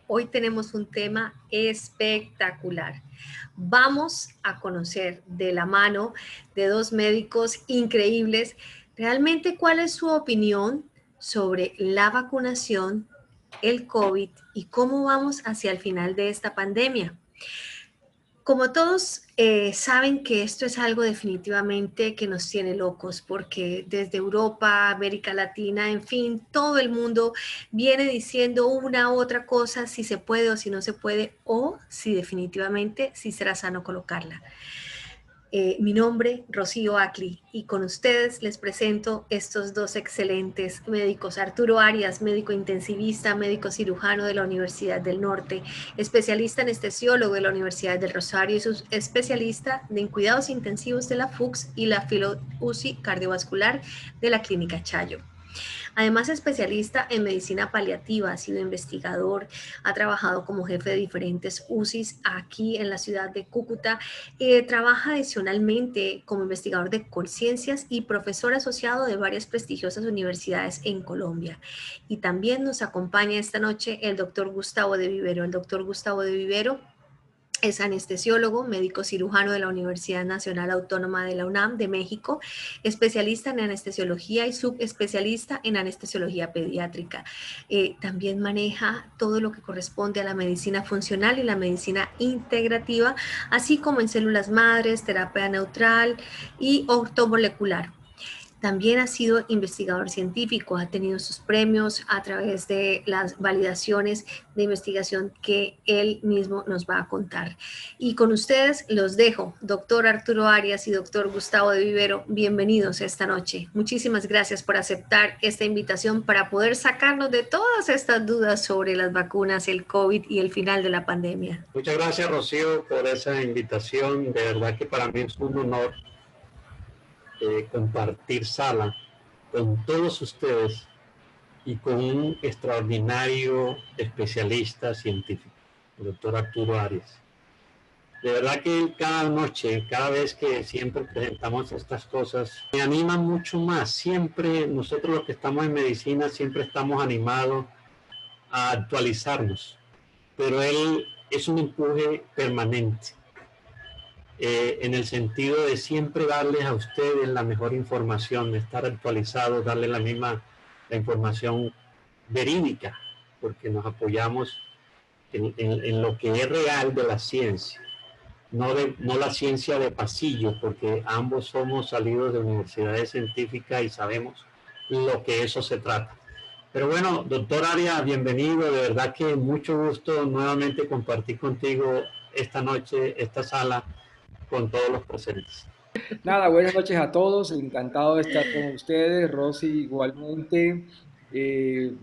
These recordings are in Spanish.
Hoy tenemos un tema espectacular. Vamos a conocer de la mano de dos médicos increíbles realmente cuál es su opinión sobre la vacunación, el COVID y cómo vamos hacia el final de esta pandemia. Como todos saben que esto es algo definitivamente que nos tiene locos, porque desde Europa, América Latina, en fin, todo el mundo viene diciendo una u otra cosa, si se puede o si no se puede, o si definitivamente si será sano colocarla. Mi nombre, Rocío Acli, y con ustedes les presento estos dos excelentes médicos. Arturo Arias, médico intensivista, médico cirujano de la Universidad del Norte, especialista anestesiólogo de la Universidad del Rosario y especialista en cuidados intensivos de la FUCS y la Filo-UCI cardiovascular de la Clínica Chayo. Además, especialista en medicina paliativa, ha sido investigador, ha trabajado como jefe de diferentes UCIs aquí en la ciudad de Cúcuta. Trabaja adicionalmente como investigador de conciencias y profesor asociado de varias prestigiosas universidades en Colombia. Y también nos acompaña esta noche el doctor Gustavo de Vivero. El doctor Gustavo de Vivero es anestesiólogo, médico cirujano de la Universidad Nacional Autónoma de la UNAM de México, especialista en anestesiología y subespecialista en anestesiología pediátrica. También maneja todo lo que corresponde a la medicina funcional y la medicina integrativa, así como en células madres, terapia neutral y ortomolecular. También ha sido investigador científico, ha tenido sus premios a través de las validaciones de investigación que él mismo nos va a contar. Y con ustedes los dejo, doctor Arturo Arias y doctor Gustavo de Vivero, bienvenidos esta noche. Muchísimas gracias por aceptar esta invitación para poder sacarnos de todas estas dudas sobre las vacunas, el COVID y el final de la pandemia. Muchas gracias, Rocío, por esa invitación. De verdad que para mí es un honor compartir sala con todos ustedes y con un extraordinario especialista científico, el doctor Arturo Arias. De verdad que cada noche, cada vez que siempre presentamos estas cosas, me animan mucho más. Siempre nosotros los que estamos en medicina, siempre estamos animados a actualizarnos, pero él es un empuje permanente. En el sentido de siempre darles a ustedes la mejor información, de estar actualizados, darles la información verídica, porque nos apoyamos en lo que es real de la ciencia, no la ciencia de pasillo, porque ambos somos salidos de universidades científicas y sabemos lo que eso se trata. Pero bueno, doctor Arias, bienvenido, de verdad que mucho gusto nuevamente compartir contigo esta noche, esta sala, con todos los presentes. Nada, buenas noches a todos, encantado de estar con ustedes, Rosy igualmente,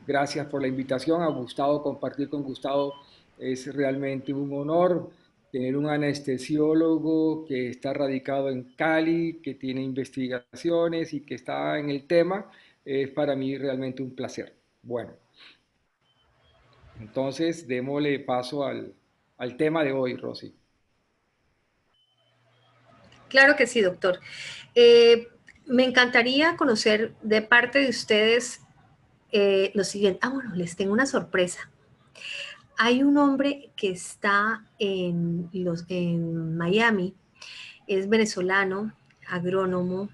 gracias por la invitación, a Gustavo, compartir con Gustavo es realmente un honor tener un anestesiólogo que está radicado en Cali, que tiene investigaciones y que está en el tema, es para mí realmente un placer. Bueno, entonces démosle paso al tema de hoy, Rosy. Claro que sí, doctor. Me encantaría conocer de parte de ustedes lo siguiente. Bueno, les tengo una sorpresa. Hay un hombre que está en Miami, es venezolano, agrónomo,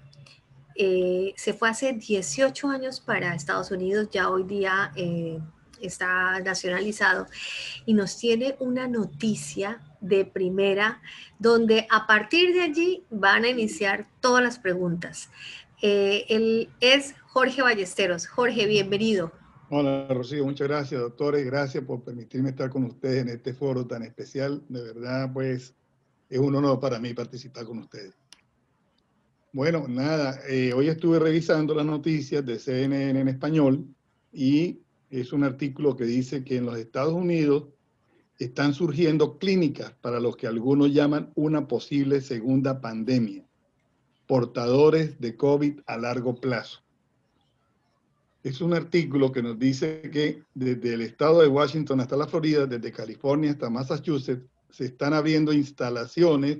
se fue hace 18 años para Estados Unidos, ya hoy día está nacionalizado y nos tiene una noticia de primera donde a partir de allí van a iniciar todas las preguntas. Él es Jorge Ballesteros. Jorge, bienvenido. Hola, Rocío, muchas gracias, doctores. Gracias por permitirme estar con ustedes en este foro tan especial. De verdad, pues, es un honor para mí participar con ustedes. Bueno, nada, hoy estuve revisando las noticias de CNN en español y es un artículo que dice que en los Estados Unidos están surgiendo clínicas para lo que algunos llaman una posible segunda pandemia, portadores de COVID a largo plazo. Es un artículo que nos dice que desde el estado de Washington hasta la Florida, desde California hasta Massachusetts, se están abriendo instalaciones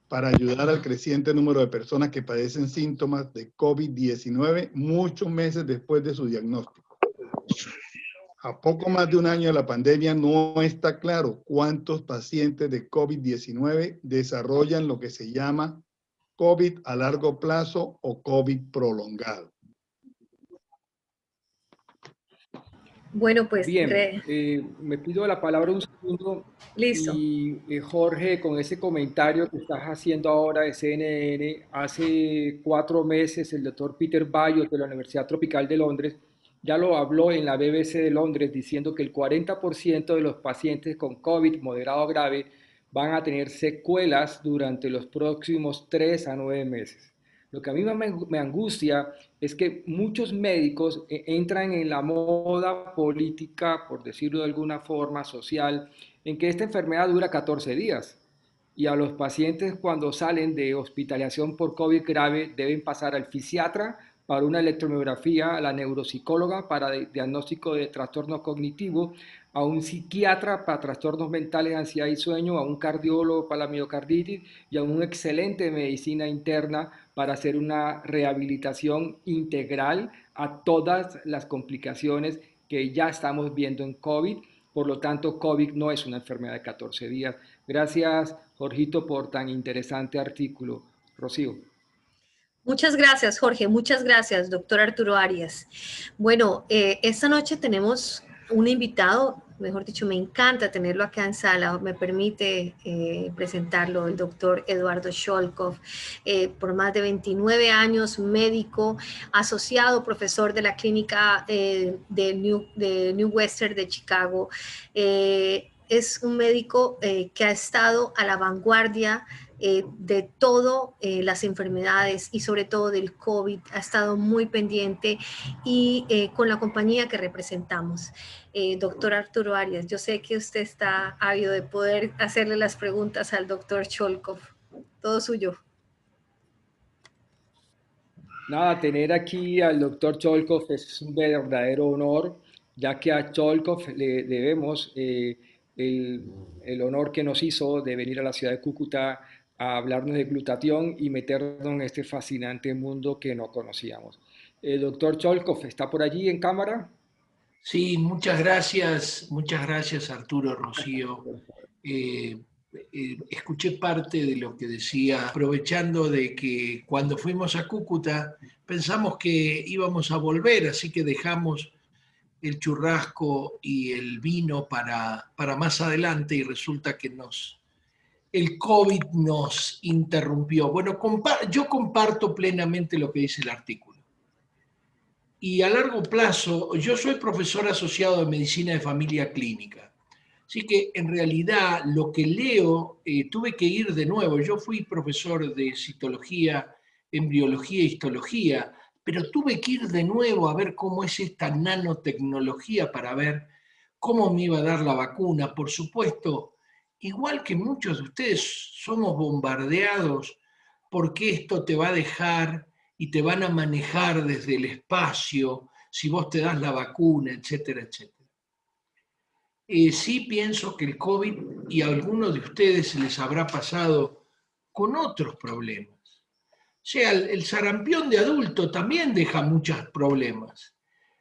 para ayudar al creciente número de personas que padecen síntomas de COVID-19 muchos meses después de su diagnóstico. A poco más de un año de la pandemia no está claro cuántos pacientes de COVID-19 desarrollan lo que se llama COVID a largo plazo o COVID prolongado. Bueno, pues, Bien, me pido la palabra un segundo listo. y Jorge, con ese comentario que estás haciendo ahora de CNN, hace 4 meses el doctor Peter Bayo de la Universidad Tropical de Londres ya lo habló en la BBC de Londres diciendo que el 40% de los pacientes con COVID moderado o grave van a tener secuelas durante los próximos 3 a 9 meses. Lo que a mí me angustia es que muchos médicos entran en la moda política, por decirlo de alguna forma, social, en que esta enfermedad dura 14 días. Y a los pacientes cuando salen de hospitalización por COVID grave deben pasar al fisiatra para una electromiografía, a la neuropsicóloga para diagnóstico de trastorno cognitivo, a un psiquiatra para trastornos mentales, ansiedad y sueño, a un cardiólogo para la miocarditis y a un excelente de medicina interna para hacer una rehabilitación integral a todas las complicaciones que ya estamos viendo en COVID. Por lo tanto, COVID no es una enfermedad de 14 días. Gracias, Jorgito, por tan interesante artículo. Rocío. Muchas gracias, Jorge. Muchas gracias, doctor Arturo Arias. Bueno, esta noche tenemos un invitado, mejor dicho, me encanta tenerlo acá en sala, me permite presentarlo, el doctor Eduardo Cholkov, por más de 29 años, médico, asociado, profesor de la clínica de New Western de Chicago. Es un médico que ha estado a la vanguardia de todas las enfermedades y sobre todo del COVID, ha estado muy pendiente y con la compañía que representamos. Doctor Arturo Arias, yo sé que usted está ávido de poder hacerle las preguntas al doctor Cholkov. Todo suyo. Nada, tener aquí al doctor Cholkov es un verdadero honor, ya que a Cholkov le debemos el honor que nos hizo de venir a la ciudad de Cúcuta a hablarnos de glutatión y meternos en este fascinante mundo que no conocíamos. El doctor Cholkov, ¿está por allí en cámara? Sí, muchas gracias Arturo, Rocío. Escuché parte de lo que decía, aprovechando de que cuando fuimos a Cúcuta pensamos que íbamos a volver, así que dejamos el churrasco y el vino para más adelante y resulta que el COVID nos interrumpió. Bueno, yo comparto plenamente lo que dice el artículo. Y a largo plazo, yo soy profesor asociado de medicina de familia clínica. Así que en realidad lo que leo, tuve que ir de nuevo. Yo fui profesor de citología, embriología e histología, pero tuve que ir de nuevo a ver cómo es esta nanotecnología para ver cómo me iba a dar la vacuna. Por supuesto, igual que muchos de ustedes, somos bombardeados porque esto te va a dejar y te van a manejar desde el espacio, si vos te das la vacuna, etcétera, etcétera. Sí pienso que el COVID y a algunos de ustedes se les habrá pasado con otros problemas. O sea, el sarampión de adulto también deja muchos problemas.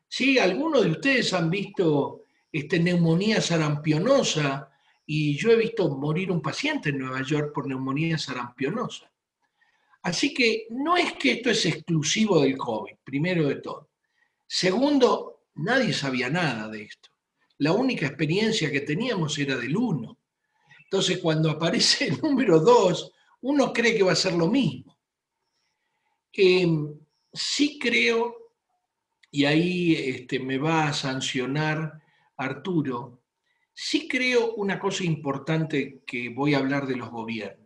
Sí, algunos de ustedes han visto neumonía sarampionosa y yo he visto morir un paciente en Nueva York por neumonía sarampionosa. Así que no es que esto es exclusivo del COVID, primero de todo. Segundo, nadie sabía nada de esto. La única experiencia que teníamos era del 1. Entonces, cuando aparece el número 2, uno cree que va a ser lo mismo. Sí creo, y ahí me va a sancionar Arturo, sí creo una cosa importante que voy a hablar de los gobiernos.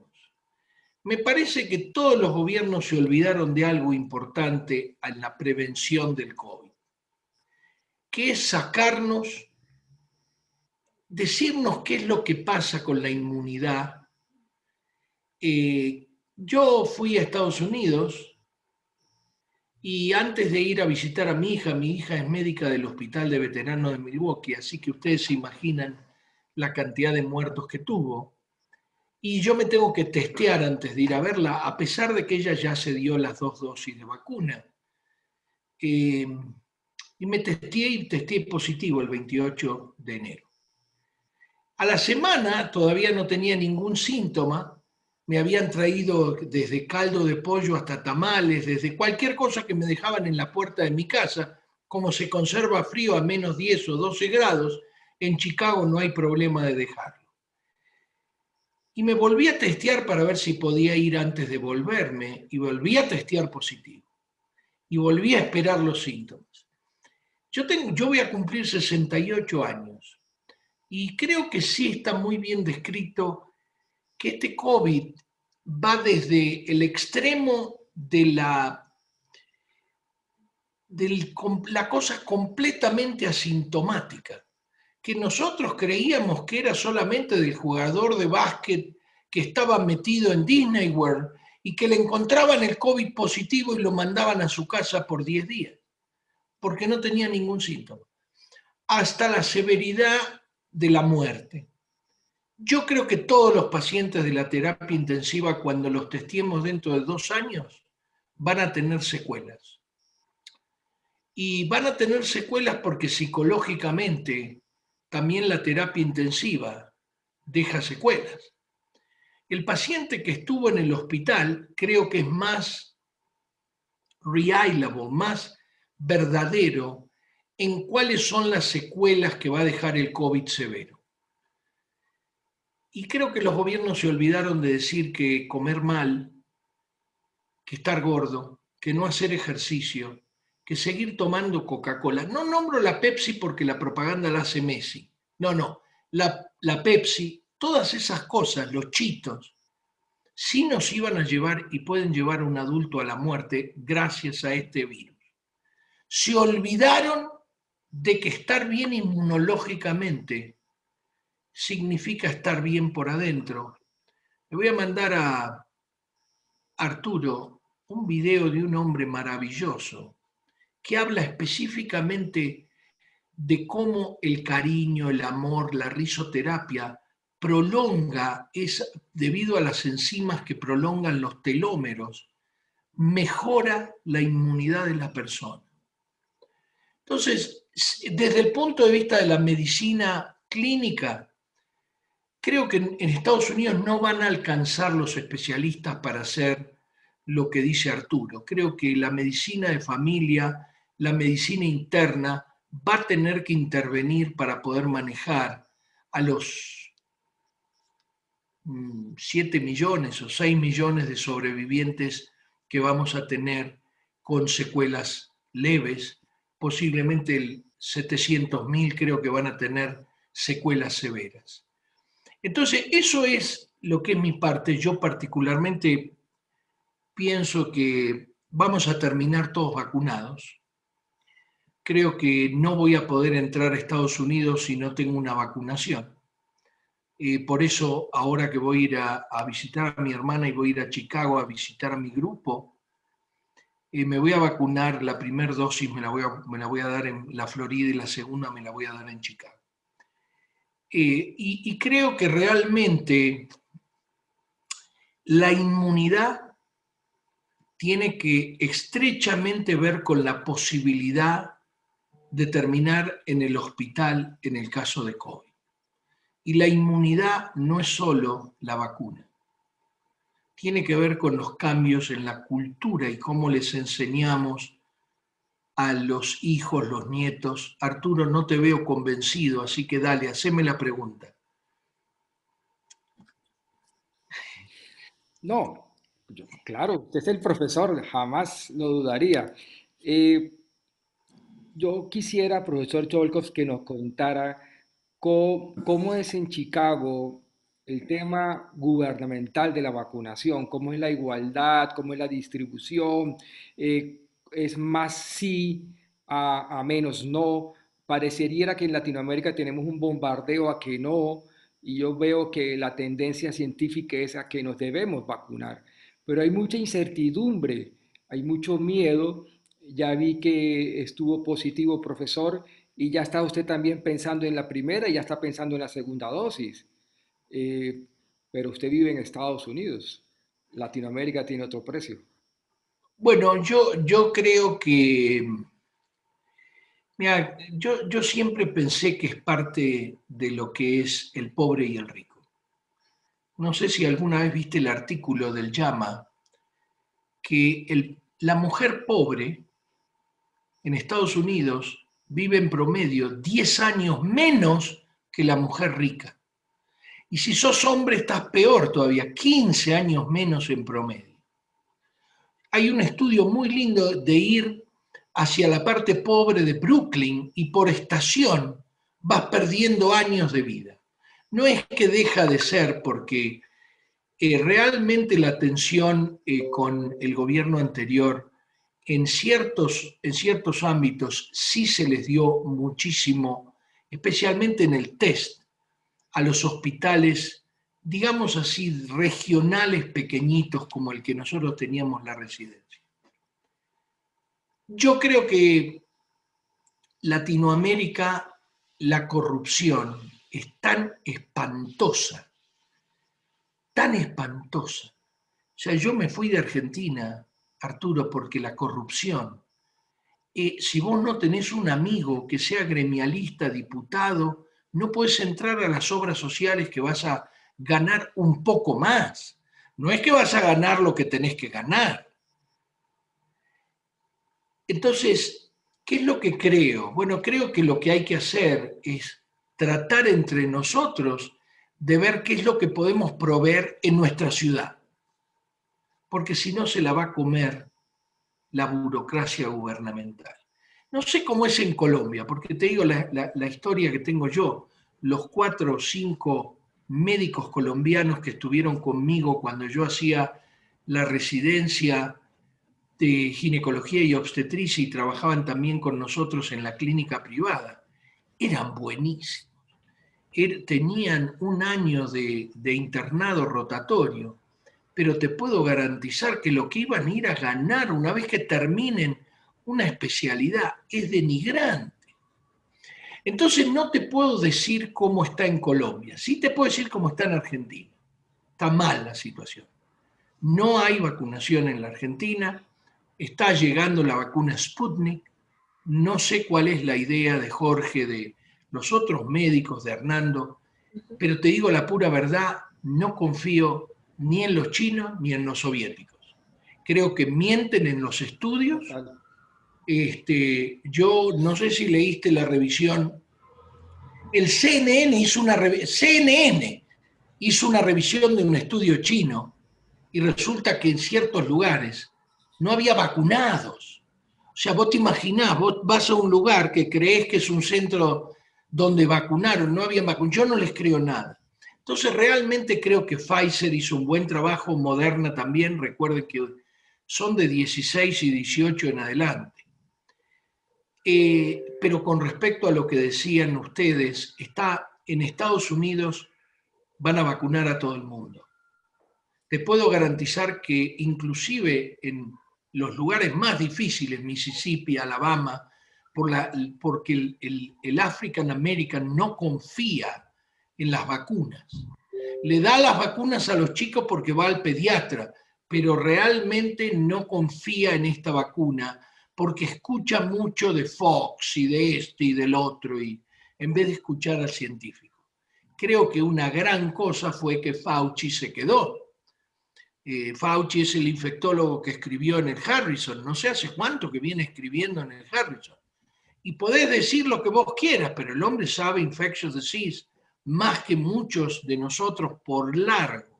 Me parece que todos los gobiernos se olvidaron de algo importante en la prevención del COVID, que es decirnos qué es lo que pasa con la inmunidad. Yo fui a Estados Unidos y antes de ir a visitar a mi hija es médica del Hospital de Veteranos de Milwaukee, así que ustedes se imaginan la cantidad de muertos que tuvo. Y yo me tengo que testear antes de ir a verla, a pesar de que ella ya se dio las 2 dosis de vacuna. y me testé positivo el 28 de enero. A la semana todavía no tenía ningún síntoma, me habían traído desde caldo de pollo hasta tamales, desde cualquier cosa que me dejaban en la puerta de mi casa. Como se conserva frío a menos 10 o 12 grados, en Chicago no hay problema de dejarlo. Y me volví a testear para ver si podía ir antes de volverme, y volví a testear positivo. Y volví a esperar los síntomas. Yo voy a cumplir 68 años, y creo que sí está muy bien descrito que este COVID va desde el extremo de la cosa completamente asintomática, que nosotros creíamos que era solamente del jugador de básquet que estaba metido en Disney World y que le encontraban el COVID positivo y lo mandaban a su casa por 10 días, porque no tenía ningún síntoma, hasta la severidad de la muerte. Yo creo que todos los pacientes de la terapia intensiva, cuando los testemos dentro de 2 años, van a tener secuelas. Y van a tener secuelas porque psicológicamente también la terapia intensiva deja secuelas. El paciente que estuvo en el hospital creo que es más reliable, más verdadero en cuáles son las secuelas que va a dejar el COVID severo. Y creo que los gobiernos se olvidaron de decir que comer mal, que estar gordo, que no hacer ejercicio, que seguir tomando Coca-Cola. No nombro la Pepsi porque la propaganda la hace Messi. No. La Pepsi, todas esas cosas, los chitos, sí nos iban a llevar y pueden llevar a un adulto a la muerte gracias a este virus. Se olvidaron de que estar bien inmunológicamente significa estar bien por adentro. Le voy a mandar a Arturo un video de un hombre maravilloso que habla específicamente de cómo el cariño, el amor, la risoterapia prolonga, es debido a las enzimas que prolongan los telómeros, mejora la inmunidad de la persona. Entonces, desde el punto de vista de la medicina clínica, creo que en Estados Unidos no van a alcanzar los especialistas para hacer lo que dice Arturo. Creo que la medicina de familia, la medicina interna, va a tener que intervenir para poder manejar a los 7 millones o 6 millones de sobrevivientes que vamos a tener con secuelas leves. Posiblemente el 700.000 creo que van a tener secuelas severas. Entonces, eso es lo que es mi parte. Yo particularmente pienso que vamos a terminar todos vacunados. Creo que no voy a poder entrar a Estados Unidos si no tengo una vacunación. Por eso, ahora que voy a ir a visitar a mi hermana y voy a ir a Chicago a visitar a mi grupo, me voy a vacunar. La primera dosis me la voy a dar en la Florida y la segunda me la voy a dar en Chicago. Y creo que realmente la inmunidad tiene que estrechamente ver con la posibilidad de terminar en el hospital en el caso de COVID. Y la inmunidad no es solo la vacuna. Tiene que ver con los cambios en la cultura y cómo les enseñamos a los hijos, los nietos. Arturo, no te veo convencido, así que dale, haceme la pregunta. No, claro, usted es el profesor, jamás lo dudaría. Yo quisiera, profesor Cholkov, que nos contara cómo es en Chicago el tema gubernamental de la vacunación, cómo es la igualdad, cómo es la distribución, es más sí a menos no. Parecería que en Latinoamérica tenemos un bombardeo a que no, y yo veo que la tendencia científica es a que nos debemos vacunar, pero hay mucha incertidumbre, hay mucho miedo. Ya vi que estuvo positivo, profesor, y ya está usted también pensando en la primera y ya está pensando en la segunda dosis. Eh, pero usted vive en Estados Unidos. Latinoamérica tiene otro precio. Bueno, yo creo que Mira, yo siempre pensé que es parte de lo que es el pobre y el rico. No sé si alguna vez viste el artículo del JAMA, que la mujer pobre en Estados Unidos vive en promedio 10 años menos que la mujer rica. Y si sos hombre estás peor todavía, 15 años menos en promedio. Hay un estudio muy lindo de ir hacia la parte pobre de Brooklyn y por estación vas perdiendo años de vida. No es que deja de ser porque realmente la tensión con el gobierno anterior en ciertos ámbitos sí se les dio muchísimo, especialmente en el test, a los hospitales, digamos así, regionales pequeñitos como el que nosotros teníamos la residencia. Yo creo que Latinoamérica, la corrupción es tan espantosa, tan espantosa. O sea, yo me fui de Argentina, Arturo, porque la corrupción, si vos no tenés un amigo que sea gremialista, diputado, no puedes entrar a las obras sociales que vas a ganar un poco más. No es que vas a ganar lo que tenés que ganar. Entonces, ¿qué es lo que creo? Bueno, creo que lo que hay que hacer es tratar entre nosotros de ver qué es lo que podemos proveer en nuestra ciudad. Porque si no se la va a comer la burocracia gubernamental. No sé cómo es en Colombia, porque te digo la historia que tengo yo. Los 4 o 5 médicos colombianos que estuvieron conmigo cuando yo hacía la residencia de ginecología y obstetricia y trabajaban también con nosotros en la clínica privada, eran buenísimos. Tenían un año de internado rotatorio, pero te puedo garantizar que lo que iban a ir a ganar una vez que terminen una especialidad es denigrante. Entonces no te puedo decir cómo está en Colombia, sí te puedo decir cómo está en Argentina. Está mal la situación. No hay vacunación en la Argentina, está llegando la vacuna Sputnik, no sé cuál es la idea de Jorge, de los otros médicos, de Hernando, pero te digo la pura verdad, no confío ni en los chinos ni en los soviéticos. Creo que mienten en los estudios. Yo no sé si leíste la revisión. El CNN hizo una revisión de un estudio chino y resulta que en ciertos lugares no había vacunados. O sea, vos te imaginás, vos vas a un lugar que creés que es un centro donde vacunaron, no habían vacunado. Yo no les creo nada. Entonces, realmente creo que Pfizer hizo un buen trabajo, Moderna también, recuerden que son de 16 y 18 en adelante. Pero con respecto a lo que decían ustedes, en Estados Unidos van a vacunar a todo el mundo. Te puedo garantizar que inclusive en los lugares más difíciles, Mississippi, Alabama, porque el African American no confía en las vacunas. Le da las vacunas a los chicos porque va al pediatra, pero realmente no confía en esta vacuna porque escucha mucho de Fox y de este y del otro, y en vez de escuchar al científico. Creo que una gran cosa fue que Fauci se quedó. Fauci es el infectólogo que escribió en el Harrison, no sé hace cuánto que viene escribiendo en el Harrison. Y podés decir lo que vos quieras, pero el hombre sabe infectious disease más que muchos de nosotros por largo.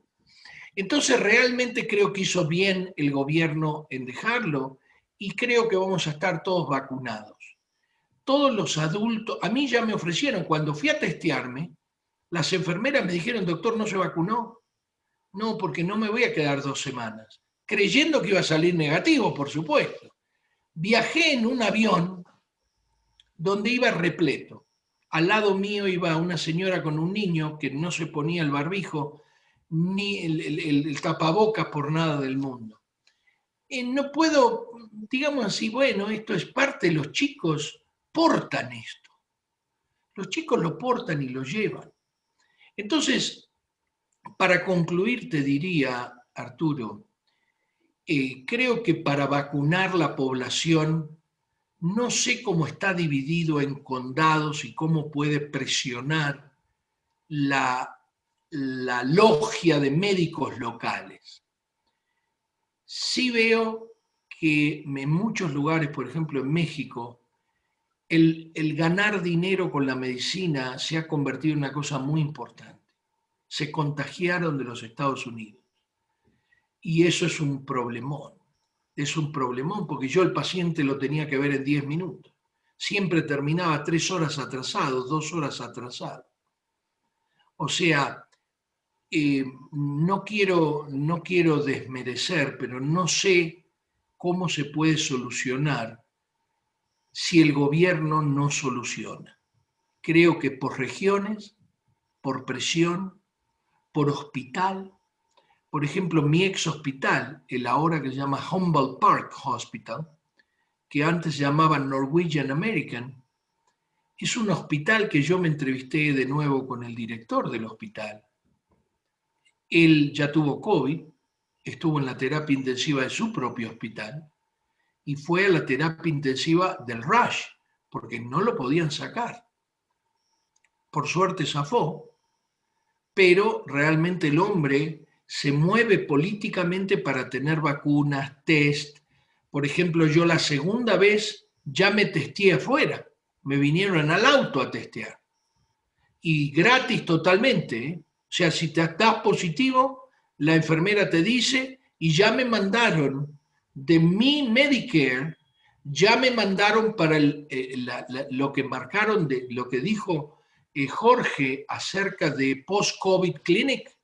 Entonces realmente creo que hizo bien el gobierno en dejarlo y creo que vamos a estar todos vacunados. Todos los adultos, a mí ya me ofrecieron, cuando fui a testearme, las enfermeras me dijeron, doctor, ¿no se vacunó? No, porque no me voy a quedar 2 semanas, creyendo que iba a salir negativo, por supuesto. Viajé en un avión donde iba repleto. Al lado mío iba una señora con un niño que no se ponía el barbijo ni el tapabocas por nada del mundo. No puedo, digamos así, bueno, esto es parte, los chicos portan esto. Los chicos lo portan y lo llevan. Entonces, para concluir, te diría, Arturo, creo que para vacunar la población No sé cómo está dividido en condados y cómo puede presionar la logia de médicos locales. Sí veo que en muchos lugares, por ejemplo en México, el ganar dinero con la medicina se ha convertido en una cosa muy importante. Se contagiaron de los Estados Unidos. Y eso es un problemón. Es un problemón porque yo el paciente lo tenía que ver en 10 minutos. Siempre terminaba 3 horas atrasado, 2 horas atrasado. O sea, no quiero desmerecer, pero no sé cómo se puede solucionar si el gobierno no soluciona. Creo que por regiones, por presión, por hospital. Por ejemplo, mi ex hospital, el ahora que se llama Humboldt Park Hospital, que antes se llamaba Norwegian American, es un hospital que yo me entrevisté de nuevo con el director del hospital. Él ya tuvo COVID, estuvo en la terapia intensiva de su propio hospital y fue a la terapia intensiva del Rush, porque no lo podían sacar. Por suerte zafó, pero realmente el hombre se mueve políticamente para tener vacunas, test. Por ejemplo, yo la segunda vez ya me testé afuera, me vinieron al auto a testear. Y gratis totalmente, ¿eh? O sea, si te estás positivo, la enfermera te dice, y ya me mandaron de mi Medicare, ya me mandaron para lo que marcaron, lo que dijo Jorge acerca de Post-COVID Clinic.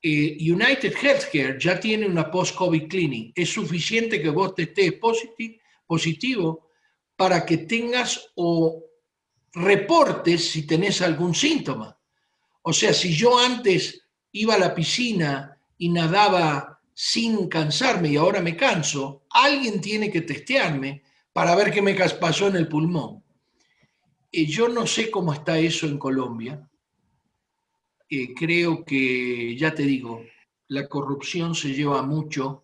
United Healthcare ya tiene una Post-COVID Clinic. Es suficiente que vos te estés positivo para que tengas o reportes si tenés algún síntoma. O sea, si yo antes iba a la piscina y nadaba sin cansarme y ahora me canso, alguien tiene que testearme para ver qué me pasó en el pulmón. Yo no sé cómo está eso en Colombia. Creo que, ya te digo, la corrupción se lleva mucho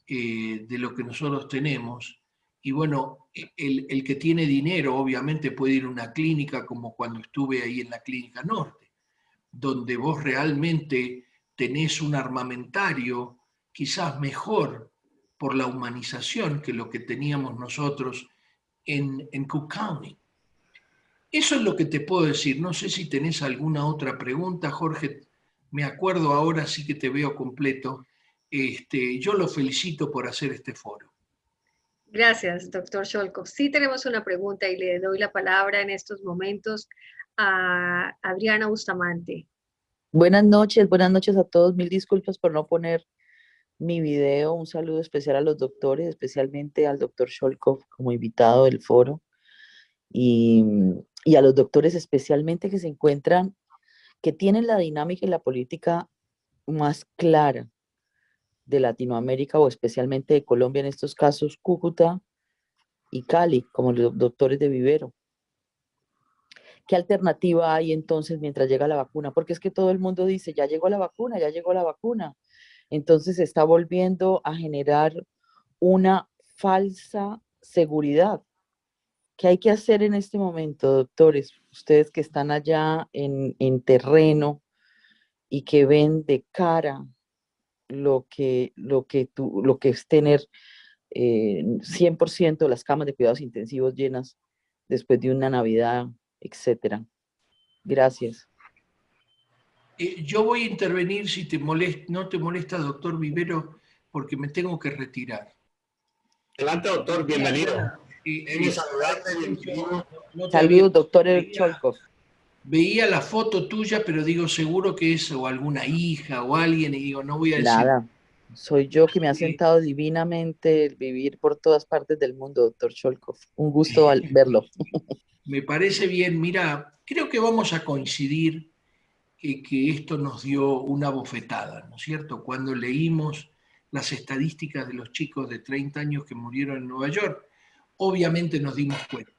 de lo que nosotros tenemos. Y bueno, el que tiene dinero obviamente puede ir a una clínica como cuando estuve ahí en la Clínica Norte, donde vos realmente tenés un armamentario quizás mejor por la humanización que lo que teníamos nosotros en Cook County. Eso es lo que te puedo decir. No sé si tenés alguna otra pregunta, Jorge. Me acuerdo ahora, sí que te veo completo. Yo lo felicito por hacer este foro. Gracias, doctor Sholkov. Sí tenemos una pregunta y le doy la palabra en estos momentos a Adriana Bustamante. Buenas noches a todos. Mil disculpas por no poner mi video. Un saludo especial a los doctores, especialmente al doctor Sholkov como invitado del foro y a los doctores especialmente que se encuentran, que tienen la dinámica y la política más clara de Latinoamérica o especialmente de Colombia, en estos casos Cúcuta y Cali, como los doctores de Vivero. ¿Qué alternativa hay entonces mientras llega la vacuna? Porque es que todo el mundo dice, ya llegó la vacuna, ya llegó la vacuna. Entonces se está volviendo a generar una falsa seguridad. ¿Qué hay que hacer en este momento, doctores? Ustedes que están allá en terreno y que ven de cara lo que es tener 100% las camas de cuidados intensivos llenas después de una Navidad, etcétera. Gracias. Yo voy a intervenir si no te molesta, doctor Vivero, porque me tengo que retirar. Adelante, doctor, bienvenido. Saludos, doctor Sholkov. Veía la foto tuya, pero digo, seguro que es o alguna hija o alguien, y digo, no voy a decir. Nada, soy yo que me ha sentado divinamente el vivir por todas partes del mundo, doctor Sholkov. Un gusto verlo. Me parece bien. Mira, creo que vamos a coincidir que esto nos dio una bofetada, ¿no es cierto? Cuando leímos las estadísticas de los chicos de 30 años que murieron en Nueva York, obviamente nos dimos cuenta.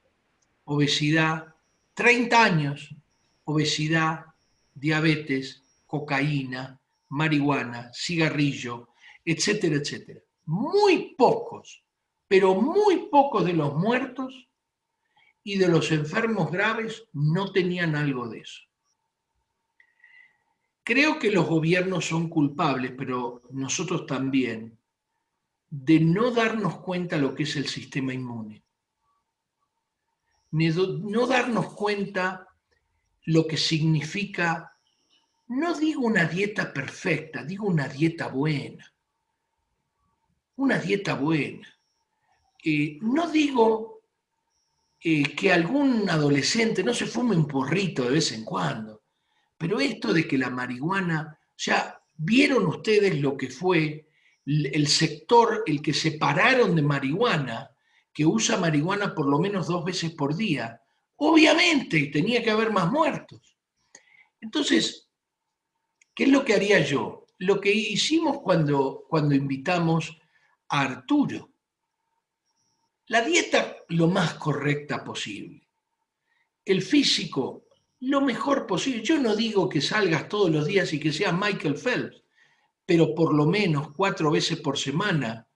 Obesidad, 30 años, obesidad, diabetes, cocaína, marihuana, cigarrillo, etcétera, etcétera. Muy pocos pero muy pocos de los muertos y de los enfermos graves no tenían algo de eso. Creo que los gobiernos son culpables, pero nosotros también, de no darnos cuenta lo que es el sistema inmune. No darnos cuenta lo que significa, no digo una dieta perfecta, digo una dieta buena. Una dieta buena. No digo que algún adolescente no se fume un porrito de vez en cuando, pero esto de que la marihuana, ya vieron ustedes lo que fue el sector, el que separaron de marihuana, que usa marihuana por lo menos 2 veces por día. Obviamente tenía que haber más muertos. Entonces, ¿qué es lo que haría yo? Lo que hicimos cuando invitamos a Arturo. La dieta lo más correcta posible. El físico, lo mejor posible. Yo no digo que salgas todos los días y que seas Michael Phelps, pero por lo menos 4 veces por semana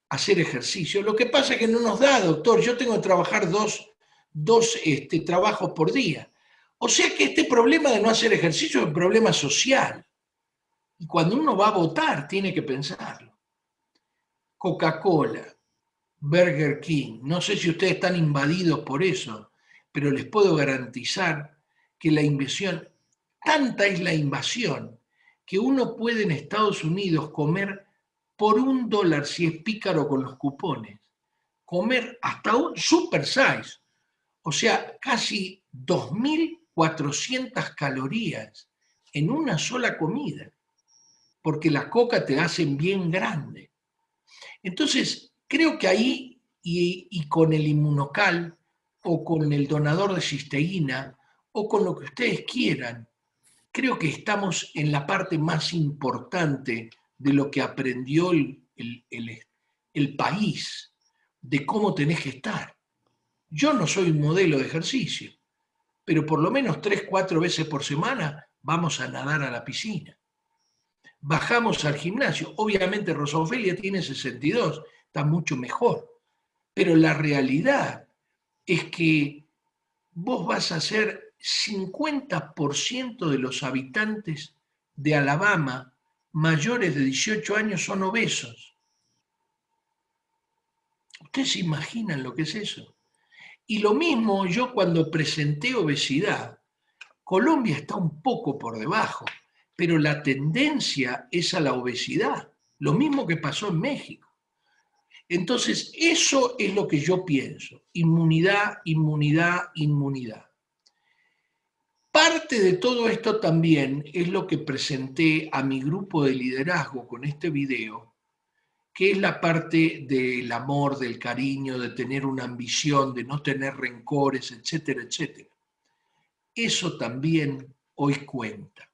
hacer ejercicio. Lo que pasa es que no nos da, doctor. Yo tengo que trabajar dos trabajos por día. O sea que este problema de no hacer ejercicio es un problema social. Y cuando uno va a votar, tiene que pensarlo. Coca-Cola, Burger King, no sé si ustedes están invadidos por eso, pero les puedo garantizar que la invasión, tanta es la invasión, que uno puede en Estados Unidos comer por $1, si es pícaro con los cupones, comer hasta un super size, o sea, casi 2.400 calorías en una sola comida, porque la coca te hacen bien grande. Entonces, creo que ahí, y con el inmunocal, o con el donador de cisteína, o con lo que ustedes quieran, creo que estamos en la parte más importante de lo que aprendió el país, de cómo tenés que estar. Yo no soy un modelo de ejercicio, pero por lo menos 3, 4 veces por semana vamos a nadar a la piscina. Bajamos al gimnasio. Obviamente Rosofelia tiene 62, está mucho mejor. Pero la realidad es que vos vas a ser 50% de los habitantes de Alabama mayores de 18 años son obesos. ¿Ustedes se imaginan lo que es eso? Y lo mismo yo cuando presenté obesidad, Colombia está un poco por debajo, pero la tendencia es a la obesidad, lo mismo que pasó en México. Entonces, eso es lo que yo pienso, inmunidad, inmunidad, inmunidad. Parte de todo esto también es lo que presenté a mi grupo de liderazgo con este video, que es la parte del amor, del cariño, de tener una ambición, de no tener rencores, etcétera, etcétera. Eso también hoy cuenta.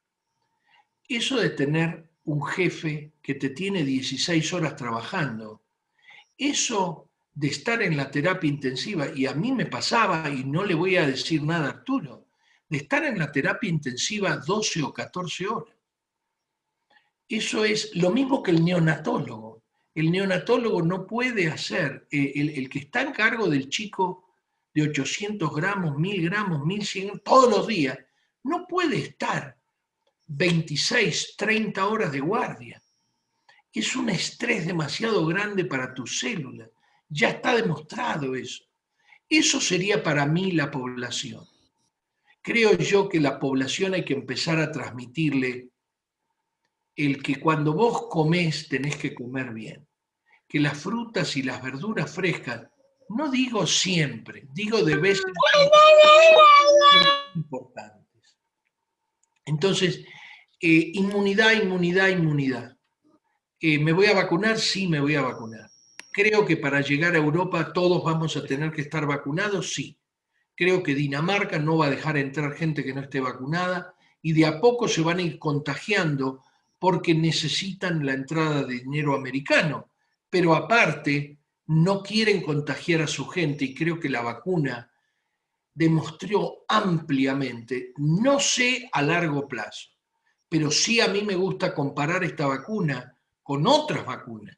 Eso de tener un jefe que te tiene 16 horas trabajando, eso de estar en la terapia intensiva, y a mí me pasaba, y no le voy a decir nada a Arturo, de estar en la terapia intensiva 12 o 14 horas. Eso es lo mismo que el neonatólogo. El neonatólogo no puede hacer, el que está en cargo del chico de 800 gramos, 1000 gramos, 1100, todos los días, no puede estar 26, 30 horas de guardia. Es un estrés demasiado grande para tus células. Ya está demostrado eso. Eso sería para mí la población. Creo yo que la población hay que empezar a transmitirle el que cuando vos comés tenés que comer bien. Que las frutas y las verduras frescas, no digo siempre, digo de vez en cuando, son importantes. Entonces, inmunidad, inmunidad, inmunidad. ¿Me voy a vacunar? Sí, me voy a vacunar. Creo que para llegar a Europa todos vamos a tener que estar vacunados, sí. Creo que Dinamarca no va a dejar entrar gente que no esté vacunada y de a poco se van a ir contagiando porque necesitan la entrada de dinero americano. Pero aparte, no quieren contagiar a su gente y creo que la vacuna demostró ampliamente, no sé a largo plazo, pero sí a mí me gusta comparar esta vacuna con otras vacunas.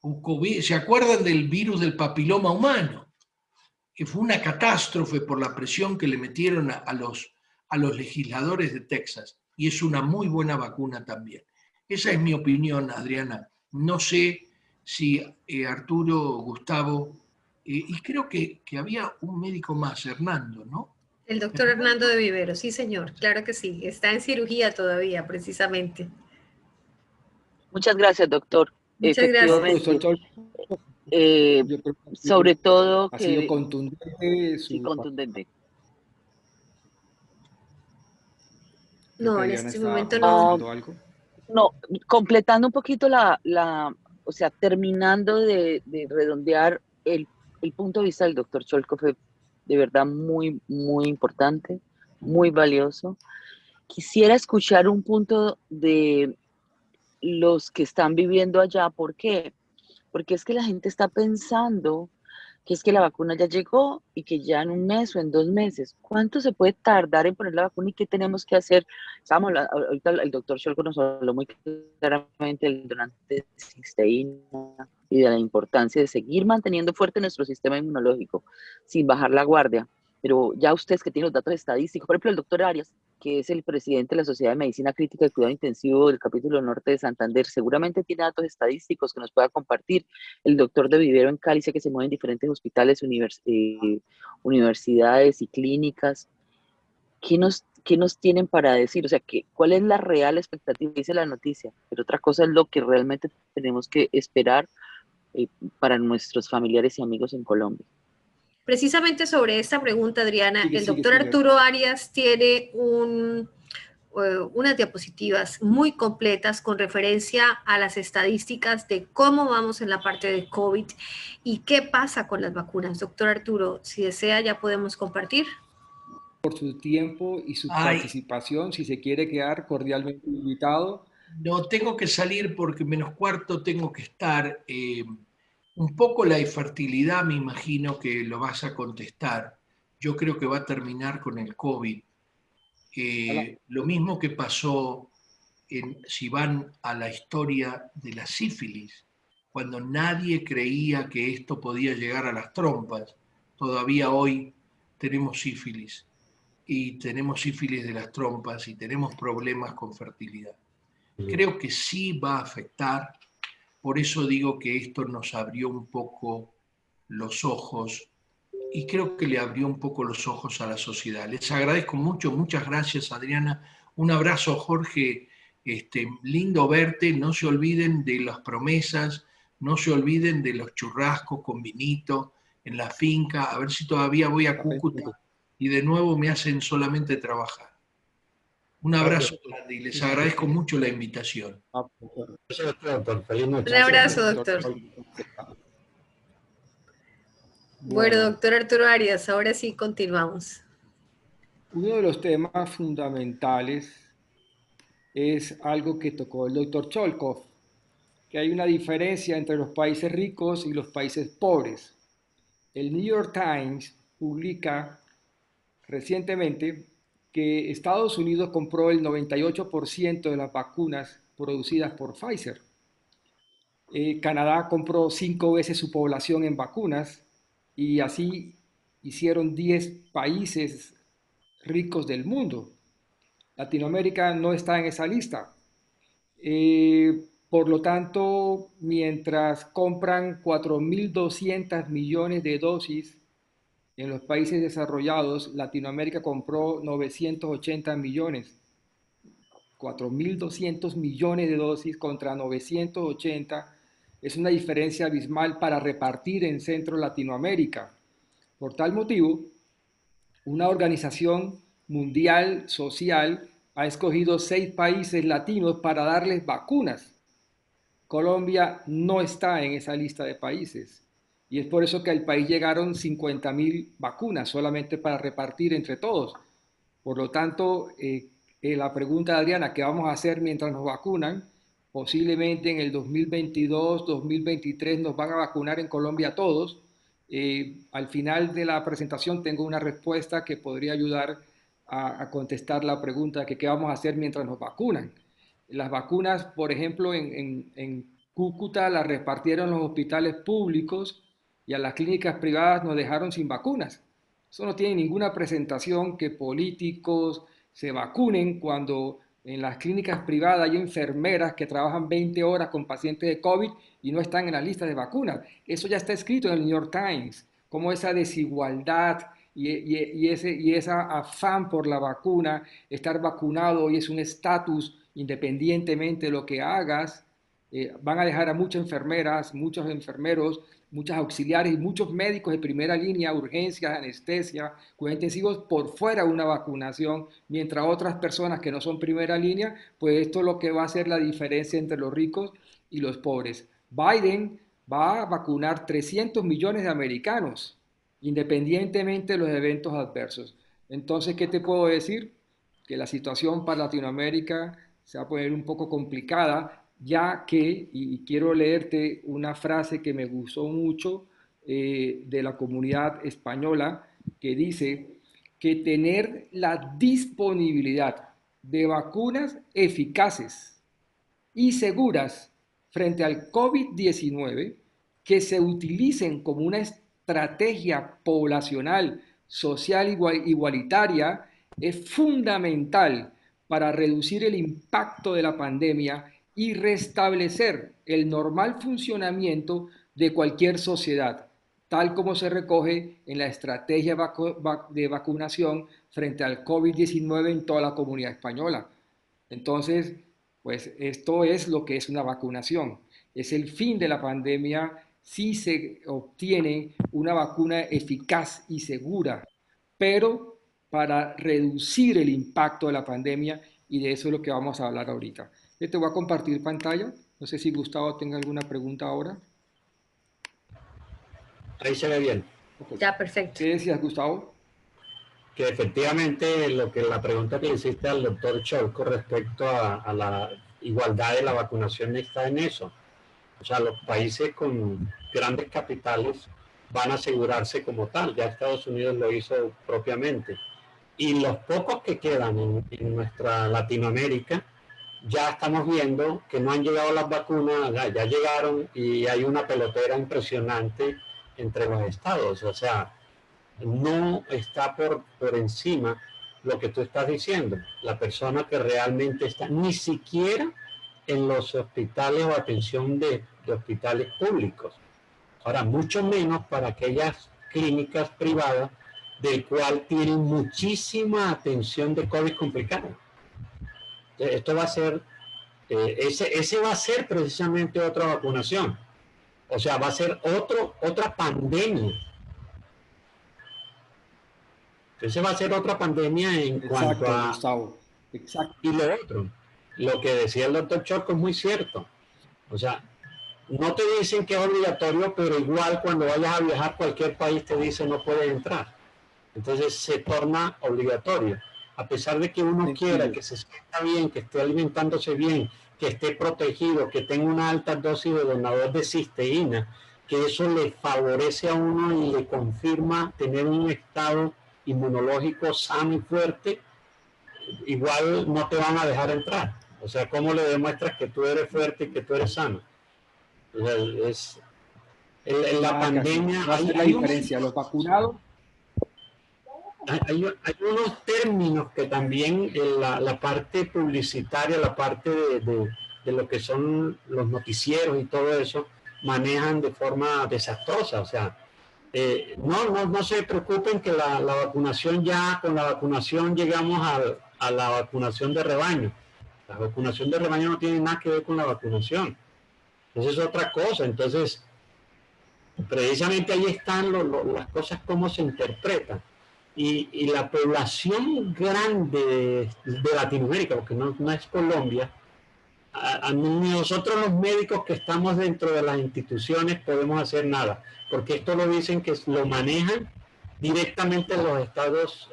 un COVID. ¿Se acuerdan del virus del papiloma humano? Que fue una catástrofe por la presión que le metieron a los legisladores de Texas. Y es una muy buena vacuna también. Esa es mi opinión, Adriana. No sé si Arturo, Gustavo, y creo que había un médico más, Hernando, ¿no? El doctor Hernando de Vivero, sí señor, claro que sí. Está en cirugía todavía, precisamente. Muchas gracias, doctor. Muchas gracias. Efectivamente, Yo creo que sobre todo ha sido que contundente sí, contundente. Creo que No, en Adriana este está momento no. comentando algo. No, completando un poquito o sea, terminando de redondear el punto de vista del doctor Cholco fue de verdad muy, muy importante, muy valioso. Quisiera escuchar un punto de los que están viviendo allá. ¿Por qué? Porque es que la gente está pensando que es que la vacuna ya llegó y que ya en un mes o en 2 meses, ¿cuánto se puede tardar en poner la vacuna y qué tenemos que hacer? Ahorita el doctor Scholko nos habló muy claramente del donante de cisteína y de la importancia de seguir manteniendo fuerte nuestro sistema inmunológico sin bajar la guardia. Pero ya ustedes que tienen los datos estadísticos, por ejemplo, el doctor Arias, que es el presidente de la Sociedad de Medicina Crítica y Cuidado Intensivo del capítulo norte de Santander, seguramente tiene datos estadísticos que nos pueda compartir. El doctor de Vivero en Cali, sé que se mueve en diferentes hospitales, universidades y clínicas. ¿Qué nos tienen para decir? O sea, ¿cuál es la real expectativa? Dice la noticia, pero otra cosa es lo que realmente tenemos que esperar para nuestros familiares y amigos en Colombia. Precisamente sobre esta pregunta, Adriana, el doctor sigue. Arturo Arias tiene unas diapositivas muy completas con referencia a las estadísticas de cómo vamos en la parte de COVID y qué pasa con las vacunas. Doctor Arturo, si desea ya podemos compartir. Por su tiempo y su participación, si se quiere quedar cordialmente invitado. No, tengo que salir porque menos cuarto tengo que estar. Un poco la infertilidad, me imagino que lo vas a contestar. Yo creo que va a terminar con el COVID. Lo mismo que pasó si van a la historia de la sífilis, cuando nadie creía que esto podía llegar a las trompas. Todavía hoy tenemos sífilis, y tenemos sífilis de las trompas y tenemos problemas con fertilidad. Creo que sí va a afectar. Por eso digo que esto nos abrió un poco los ojos y creo que le abrió un poco los ojos a la sociedad. Les agradezco mucho, muchas gracias, Adriana. Un abrazo, Jorge. Lindo verte. No se olviden de las promesas, no se olviden de los churrascos con vinito en la finca. A ver si todavía voy a Cúcuta y de nuevo me hacen solamente trabajar. Un abrazo grande y les agradezco mucho la invitación. Un abrazo, doctor. Bueno, doctor Arturo Arias, ahora sí continuamos. Uno de los temas fundamentales es algo que tocó el doctor Cholkov, que hay una diferencia entre los países ricos y los países pobres. El New York Times publica recientemente que Estados Unidos compró el 98% de las vacunas producidas por Pfizer. Canadá compró 5 veces su población en vacunas y así hicieron 10 países ricos del mundo. Latinoamérica no está en esa lista. Por lo tanto, mientras compran 4.200 millones de dosis en los países desarrollados, Latinoamérica compró 980 millones. 4.200 millones de dosis contra 980 es una diferencia abismal para repartir en Centro Latinoamérica. Por tal motivo, una organización mundial social ha escogido 6 países latinos para darles vacunas. Colombia no está en esa lista de países y es por eso que al país llegaron 50.000 vacunas solamente para repartir entre todos. Por lo tanto, la pregunta de Adriana, ¿qué vamos a hacer mientras nos vacunan? Posiblemente en el 2022, 2023 nos van a vacunar en Colombia a todos. Al final de la presentación tengo una respuesta que podría ayudar a contestar la pregunta de qué vamos a hacer mientras nos vacunan. Las vacunas, por ejemplo, en Cúcuta la repartieron los hospitales públicos y a las clínicas privadas nos dejaron sin vacunas. Eso no tiene ninguna presentación que políticos se vacunen cuando en las clínicas privadas hay enfermeras que trabajan 20 horas con pacientes de COVID y no están en la lista de vacunas. Eso ya está escrito en el New York Times, como esa desigualdad y ese afán por la vacuna, estar vacunado hoy es un estatus independientemente de lo que hagas. Van a dejar a muchas enfermeras, muchos enfermeros, muchas auxiliares y muchos médicos de primera línea, urgencias, anestesia, cuidados intensivos por fuera de una vacunación, mientras otras personas que no son primera línea, pues esto es lo que va a hacer la diferencia entre los ricos y los pobres. Biden va a vacunar 300 millones de americanos, independientemente de los eventos adversos. Entonces, ¿qué te puedo decir? Que la situación para Latinoamérica se va a poner un poco complicada, ya que, y quiero leerte una frase que me gustó mucho de la comunidad española, que dice que tener la disponibilidad de vacunas eficaces y seguras frente al COVID-19 que se utilicen como una estrategia poblacional, social igualitaria es fundamental para reducir el impacto de la pandemia y restablecer el normal funcionamiento de cualquier sociedad, tal como se recoge en la estrategia de vacunación frente al COVID-19 en toda la comunidad española. Entonces, pues esto es lo que es una vacunación. Es el fin de la pandemia si se obtiene una vacuna eficaz y segura, pero para reducir el impacto de la pandemia, y de eso es lo que vamos a hablar ahorita. Yo te voy a compartir pantalla. No sé si Gustavo tenga alguna pregunta ahora. Ahí se ve bien. Okay. Ya, perfecto. ¿Qué decías, Gustavo? Que efectivamente la pregunta que le hiciste al doctor Cholco respecto a la igualdad de la vacunación está en eso. O sea, los países con grandes capitales van a asegurarse como tal. Ya Estados Unidos lo hizo propiamente. Y los pocos que quedan en nuestra Latinoamérica, ya estamos viendo que no han llegado las vacunas, ya llegaron y hay una pelotera impresionante entre los estados. O sea, no está por encima lo que tú estás diciendo. La persona que realmente está, ni siquiera en los hospitales o atención de hospitales públicos. Ahora, mucho menos para aquellas clínicas privadas del cual tienen muchísima atención de COVID complicada. Esto va a ser, ese va a ser precisamente otra vacunación. O sea, va a ser otra pandemia. Ese va a ser otra pandemia en cuanto a... Gustavo. Exacto. Y lo otro, lo que decía el doctor Cholco es muy cierto. O sea, no te dicen que es obligatorio, pero igual cuando vayas a viajar a cualquier país te dicen no puedes entrar. Entonces se torna obligatorio. A pesar de que uno quiera que se sienta bien, que esté alimentándose bien, que esté protegido, que tenga una alta dosis de donador de cisteína, que eso le favorece a uno y le confirma tener un estado inmunológico sano y fuerte, igual no te van a dejar entrar. O sea, ¿cómo le demuestras que tú eres fuerte y que tú eres sano? O sea, en la pandemia va a ser la diferencia. Los vacunados. Hay unos términos que también la parte publicitaria, la parte de lo que son los noticieros y todo eso, manejan de forma desastrosa. O sea, no se preocupen que la vacunación ya, con la vacunación llegamos a la vacunación de rebaño. La vacunación de rebaño no tiene nada que ver con la vacunación. Eso es otra cosa. Entonces, precisamente ahí están las cosas, cómo se interpretan. Y la población grande de Latinoamérica, porque no es Colombia, nosotros los médicos que estamos dentro de las instituciones podemos hacer nada, porque esto lo dicen que lo manejan directamente los estados,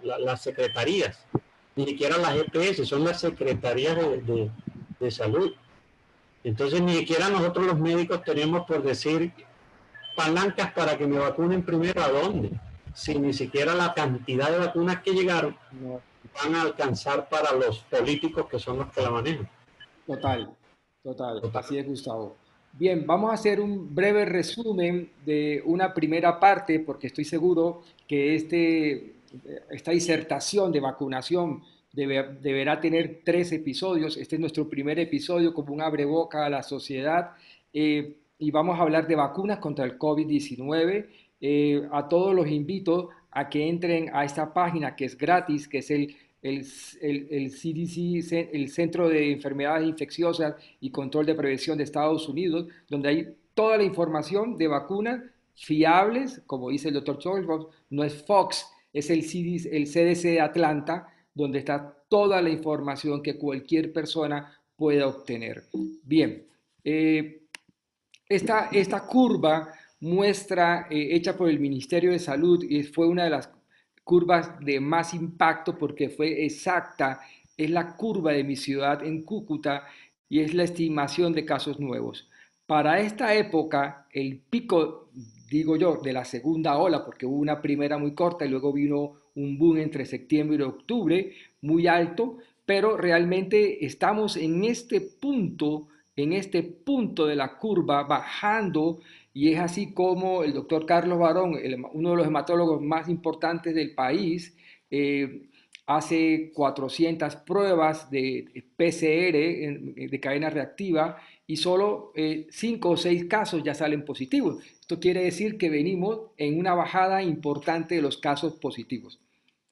las secretarías, ni siquiera las EPS, son las secretarías de salud. Entonces ni siquiera nosotros los médicos tenemos por decir palancas para que me vacunen primero. ¿A dónde? Si ni siquiera la cantidad de vacunas que llegaron van a alcanzar para los políticos que son los que la manejan. Total. Total, Total. así es, Gustavo. Bien, vamos a hacer un breve resumen de una primera parte, porque estoy seguro que esta disertación de vacunación deberá tener 3 episodios. Este es nuestro primer episodio como un abreboca a la sociedad, y vamos a hablar de vacunas contra el COVID-19. A todos los invito a que entren a esta página que es gratis, que es el CDC, el Centro de Enfermedades Infecciosas y Control de Prevención de Estados Unidos, donde hay toda la información de vacunas fiables, como dice el doctor Cholkov. No es Fox, es el CDC de Atlanta, donde está toda la información que cualquier persona pueda obtener. Bien, esta curva muestra, hecha por el Ministerio de Salud, y fue una de las curvas de más impacto porque fue exacta, es la curva de mi ciudad en Cúcuta y es la estimación de casos nuevos. Para esta época, el pico, digo yo, de la segunda ola, porque hubo una primera muy corta y luego vino un boom entre septiembre y octubre muy alto, pero realmente estamos en este punto de la curva bajando, y es así como el doctor Carlos Barón, uno de los hematólogos más importantes del país, hace 400 pruebas de PCR de cadena reactiva y solo 5 o 6 casos ya salen positivos. Esto quiere decir que venimos en una bajada importante de los casos positivos.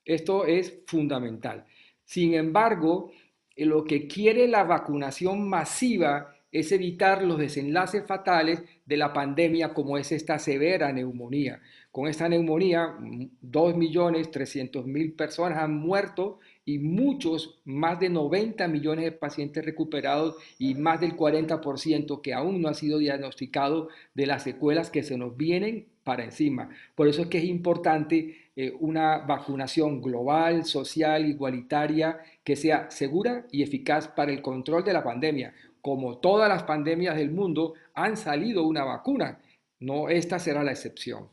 Esto es fundamental. Sin embargo, lo que quiere la vacunación masiva es evitar los desenlaces fatales de la pandemia, como es esta severa neumonía. Con esta neumonía, 2.300.000 personas han muerto y muchos, más de 90 millones de pacientes recuperados y más del 40% que aún no ha sido diagnosticado de las secuelas que se nos vienen para encima. Por eso es que es importante una vacunación global, social, igualitaria, que sea segura y eficaz para el control de la pandemia. Como todas las pandemias del mundo, han salido una vacuna. No, esta será la excepción,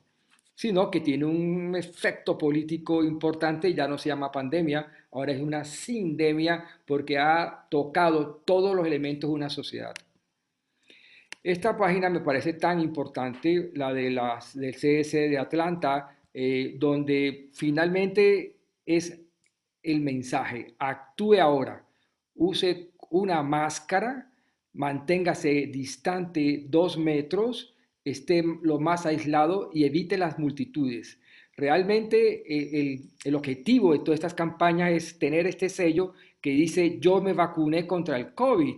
sino que tiene un efecto político importante. Ya no se llama pandemia, ahora es una sindemia, porque ha tocado todos los elementos de una sociedad. Esta página me parece tan importante, la del CDC de Atlanta, donde finalmente es el mensaje: actúe ahora, use una máscara, manténgase distante 2 metros, esté lo más aislado y evite las multitudes. Realmente el objetivo de todas estas campañas es tener este sello que dice: yo me vacuné contra el COVID.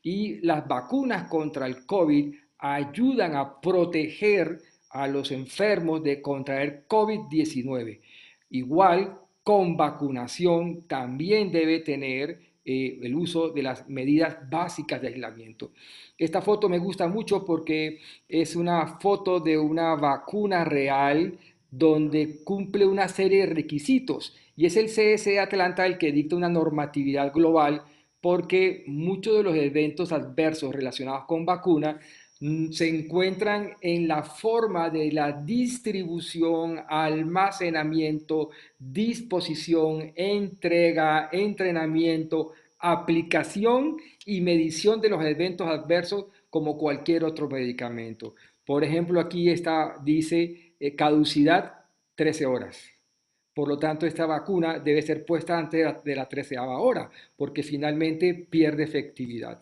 Y las vacunas contra el COVID ayudan a proteger a los enfermos de contraer COVID-19. Igual, con vacunación también debe tener el uso de las medidas básicas de aislamiento. Esta foto me gusta mucho porque es una foto de una vacuna real donde cumple una serie de requisitos, y es el CDC de Atlanta el que dicta una normatividad global, porque muchos de los eventos adversos relacionados con vacunas se encuentran en la forma de la distribución, almacenamiento, disposición, entrega, entrenamiento, aplicación y medición de los eventos adversos como cualquier otro medicamento. Por ejemplo, aquí dice caducidad 13 horas. Por lo tanto, esta vacuna debe ser puesta antes de la 13ª hora, porque finalmente pierde efectividad.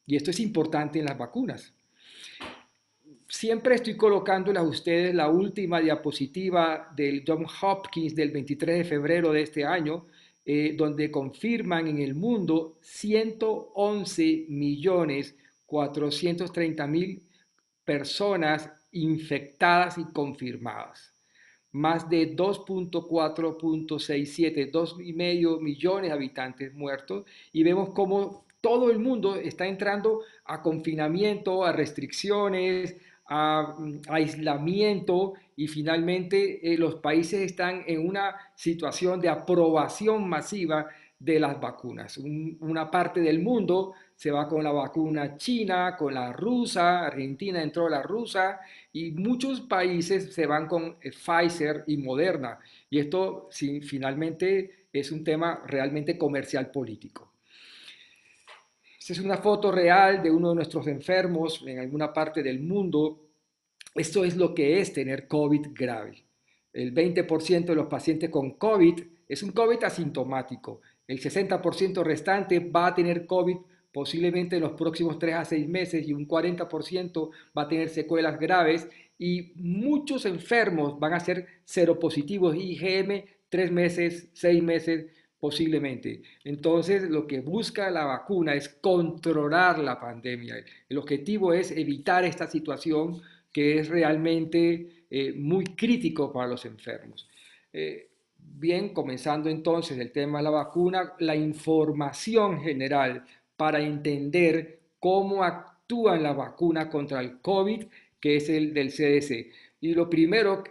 Y esto es importante en las vacunas. Siempre estoy colocándole a ustedes la última diapositiva del Johns Hopkins del 23 de febrero de este año, donde confirman en el mundo 111.430.000 personas infectadas y confirmadas. Más de 2.4.67, 2,5 millones de habitantes muertos, y vemos cómo todo el mundo está entrando a confinamiento, a restricciones, a aislamiento, y finalmente los países están en una situación de aprobación masiva de las vacunas. Una parte del mundo se va con la vacuna china, con la rusa, Argentina entró la rusa, y muchos países se van con Pfizer y Moderna. Y esto finalmente es un tema realmente comercial político. Esta es una foto real de uno de nuestros enfermos en alguna parte del mundo. Esto es lo que es tener COVID grave. El 20% de los pacientes con COVID es un COVID asintomático. El 60% restante va a tener COVID posiblemente en los próximos 3 a 6 meses y un 40% va a tener secuelas graves y muchos enfermos van a ser seropositivos IgM 3 meses, 6 meses posiblemente. Entonces, lo que busca la vacuna es controlar la pandemia. El objetivo es evitar esta situación que es realmente muy crítico para los enfermos. Bien, comenzando entonces el tema de la vacuna, la información general para entender cómo actúa la vacuna contra el COVID, que es el del CDC. Y lo primero,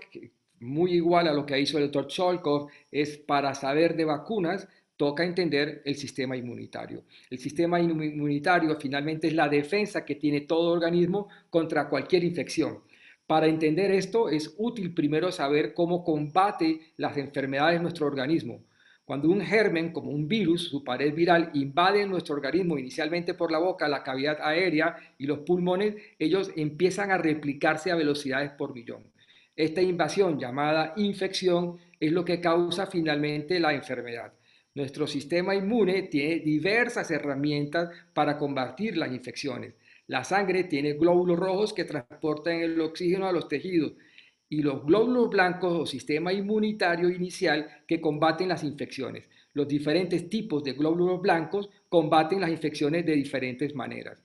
muy igual a lo que hizo el doctor Cholkov, es para saber de vacunas, toca entender el sistema inmunitario. El sistema inmunitario finalmente es la defensa que tiene todo organismo contra cualquier infección. Para entender esto es útil primero saber cómo combate las enfermedades en nuestro organismo. Cuando un germen, como un virus, su pared viral, invade nuestro organismo inicialmente por la boca, la cavidad aérea y los pulmones, ellos empiezan a replicarse a velocidades por millón. Esta invasión, llamada infección, es lo que causa finalmente la enfermedad. Nuestro sistema inmune tiene diversas herramientas para combatir las infecciones. La sangre tiene glóbulos rojos que transportan el oxígeno a los tejidos y los glóbulos blancos o sistema inmunitario inicial que combaten las infecciones. Los diferentes tipos de glóbulos blancos combaten las infecciones de diferentes maneras.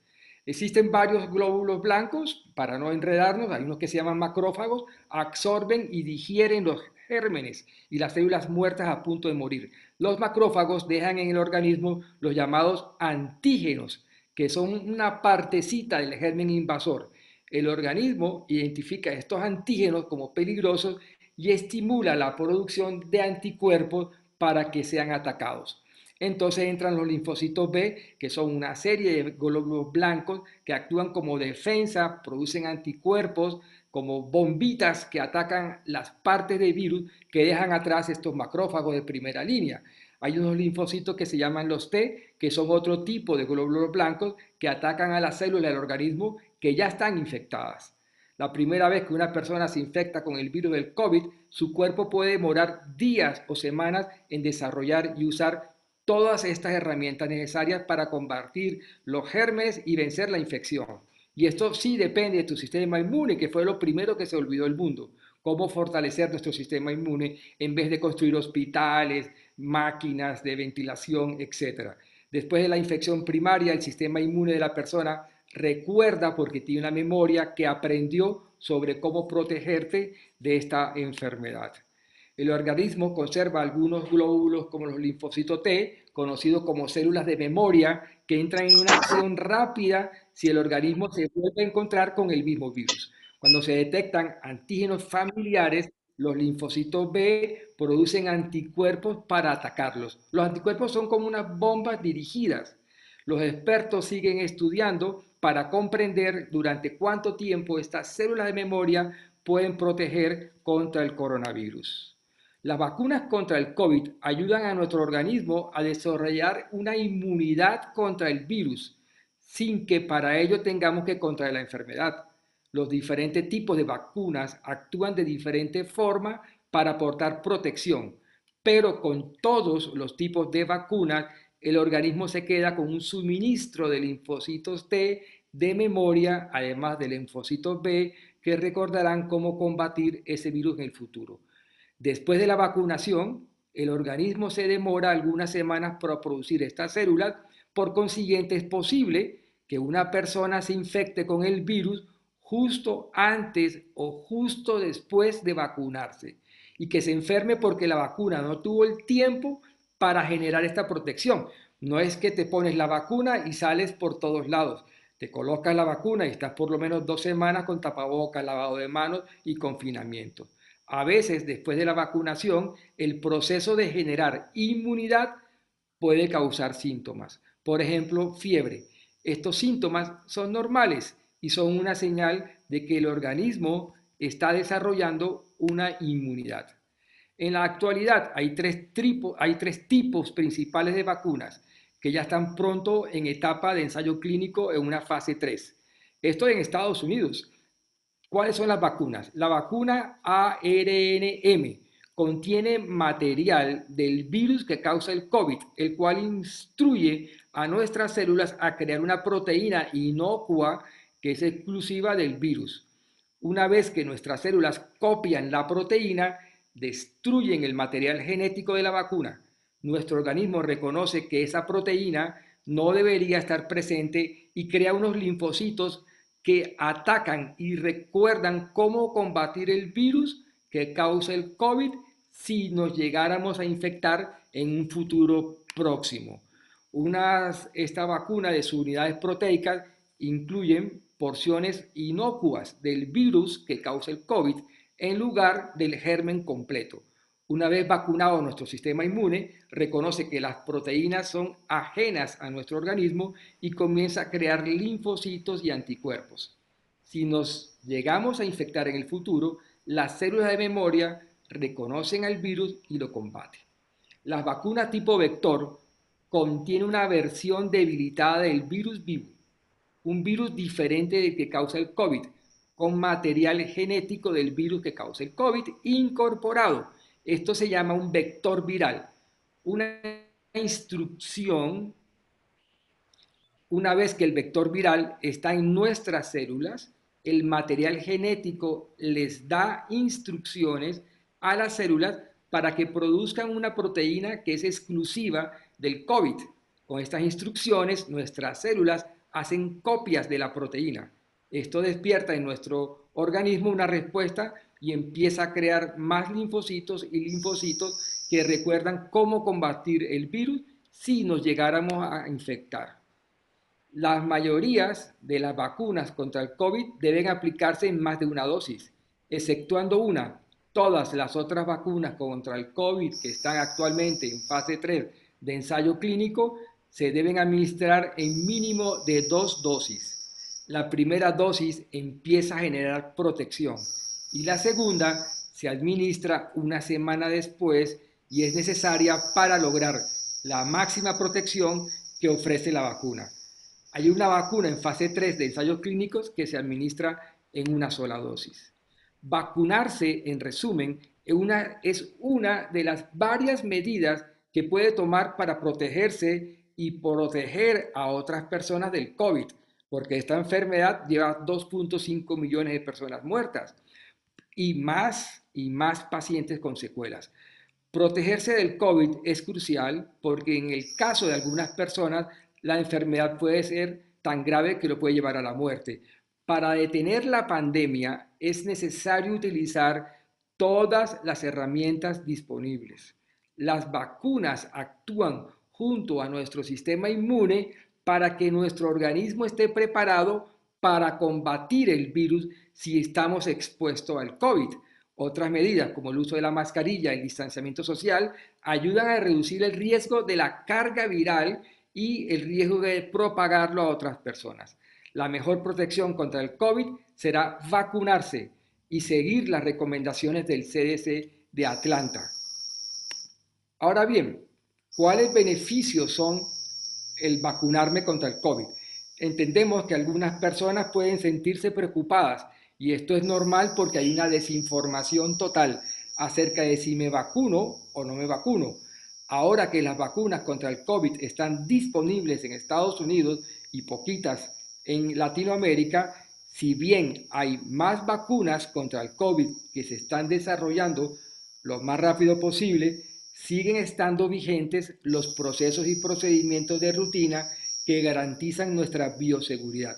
Existen varios glóbulos blancos, para no enredarnos, hay unos que se llaman macrófagos, absorben y digieren los gérmenes y las células muertas a punto de morir. Los macrófagos dejan en el organismo los llamados antígenos, que son una partecita del germen invasor. El organismo identifica estos antígenos como peligrosos y estimula la producción de anticuerpos para que sean atacados. Entonces entran los linfocitos B, que son una serie de glóbulos blancos que actúan como defensa, producen anticuerpos, como bombitas que atacan las partes del virus que dejan atrás estos macrófagos de primera línea. Hay unos linfocitos que se llaman los T, que son otro tipo de glóbulos blancos que atacan a las células del organismo que ya están infectadas. La primera vez que una persona se infecta con el virus del COVID, su cuerpo puede demorar días o semanas en desarrollar y usar todas estas herramientas necesarias para combatir los gérmenes y vencer la infección. Y esto sí depende de tu sistema inmune, que fue lo primero que se olvidó el mundo. Cómo fortalecer nuestro sistema inmune en vez de construir hospitales, máquinas de ventilación, etc. Después de la infección primaria, el sistema inmune de la persona recuerda, porque tiene una memoria, que aprendió sobre cómo protegerte de esta enfermedad. El organismo conserva algunos glóbulos como los linfocitos T, conocidos como células de memoria, que entran en una acción rápida si el organismo se vuelve a encontrar con el mismo virus. Cuando se detectan antígenos familiares, los linfocitos B producen anticuerpos para atacarlos. Los anticuerpos son como unas bombas dirigidas. Los expertos siguen estudiando para comprender durante cuánto tiempo estas células de memoria pueden proteger contra el coronavirus. Las vacunas contra el COVID ayudan a nuestro organismo a desarrollar una inmunidad contra el virus, sin que para ello tengamos que contraer la enfermedad. Los diferentes tipos de vacunas actúan de diferente forma para aportar protección, pero con todos los tipos de vacunas, el organismo se queda con un suministro de linfocitos T de memoria, además de linfocitos B, que recordarán cómo combatir ese virus en el futuro. Después de la vacunación, el organismo se demora algunas semanas para producir estas células, por consiguiente es posible que una persona se infecte con el virus justo antes o justo después de vacunarse y que se enferme porque la vacuna no tuvo el tiempo para generar esta protección. No es que te pones la vacuna y sales por todos lados. Te colocas la vacuna y estás por lo menos 2 semanas con tapabocas, lavado de manos y confinamiento. A veces, después de la vacunación, el proceso de generar inmunidad puede causar síntomas. Por ejemplo, fiebre. Estos síntomas son normales y son una señal de que el organismo está desarrollando una inmunidad. En la actualidad hay tres tipos principales de vacunas. que ya están pronto en etapa de ensayo clínico en una fase 3. Esto en Estados Unidos. ¿Cuáles son las vacunas? La vacuna ARNM contiene material del virus que causa el COVID, el cual instruye a nuestras células a crear una proteína inocua que es exclusiva del virus. Una vez que nuestras células copian la proteína, destruyen el material genético de la vacuna. Nuestro organismo reconoce que esa proteína no debería estar presente y crea unos linfocitos que atacan y recuerdan cómo combatir el virus que causa el COVID si nos llegáramos a infectar en un futuro próximo. Esta vacuna de sus unidades proteicas incluyen porciones inocuas del virus que causa el COVID en lugar del germen completo. Una vez vacunado nuestro sistema inmune, reconoce que las proteínas son ajenas a nuestro organismo y comienza a crear linfocitos y anticuerpos. Si nos llegamos a infectar en el futuro, las células de memoria reconocen al virus y lo combaten. Las vacunas tipo vector contienen una versión debilitada del virus vivo, un virus diferente del que causa el COVID, con material genético del virus que causa el COVID incorporado. Esto se llama un vector viral. Una instrucción, una vez que el vector viral está en nuestras células, el material genético les da instrucciones a las células para que produzcan una proteína que es exclusiva del COVID. Con estas instrucciones, nuestras células hacen copias de la proteína. Esto despierta en nuestro organismo una respuesta y empieza a crear más linfocitos y linfocitos que recuerdan cómo combatir el virus si nos llegáramos a infectar. Las mayorías de las vacunas contra el COVID deben aplicarse en más de una dosis, exceptuando una. Todas las otras vacunas contra el COVID que están actualmente en fase 3 de ensayo clínico se deben administrar en mínimo de 2 dosis. La primera dosis empieza a generar protección y la segunda se administra una semana después y es necesaria para lograr la máxima protección que ofrece la vacuna. Hay una vacuna en fase 3 de ensayos clínicos que se administra en una sola dosis. Vacunarse, en resumen, es una de las varias medidas que puede tomar para protegerse y proteger a otras personas del COVID, porque esta enfermedad lleva 2.5 millones de personas muertas y más pacientes con secuelas. Protegerse del COVID es crucial porque en el caso de algunas personas la enfermedad puede ser tan grave que lo puede llevar a la muerte. Para detener la pandemia es necesario utilizar todas las herramientas disponibles. Las vacunas actúan junto a nuestro sistema inmune para que nuestro organismo esté preparado para combatir el virus si estamos expuestos al COVID. Otras medidas, como el uso de la mascarilla y el distanciamiento social, ayudan a reducir el riesgo de la carga viral y el riesgo de propagarlo a otras personas. La mejor protección contra el COVID será vacunarse y seguir las recomendaciones del CDC de Atlanta. Ahora bien, ¿cuáles beneficios son el vacunarme contra el COVID? Entendemos que algunas personas pueden sentirse preocupadas y esto es normal porque hay una desinformación total acerca de si me vacuno o no me vacuno. Ahora que las vacunas contra el COVID están disponibles en Estados Unidos y poquitas en Latinoamérica, si bien hay más vacunas contra el COVID que se están desarrollando lo más rápido posible, siguen estando vigentes los procesos y procedimientos de rutina que garantizan nuestra bioseguridad.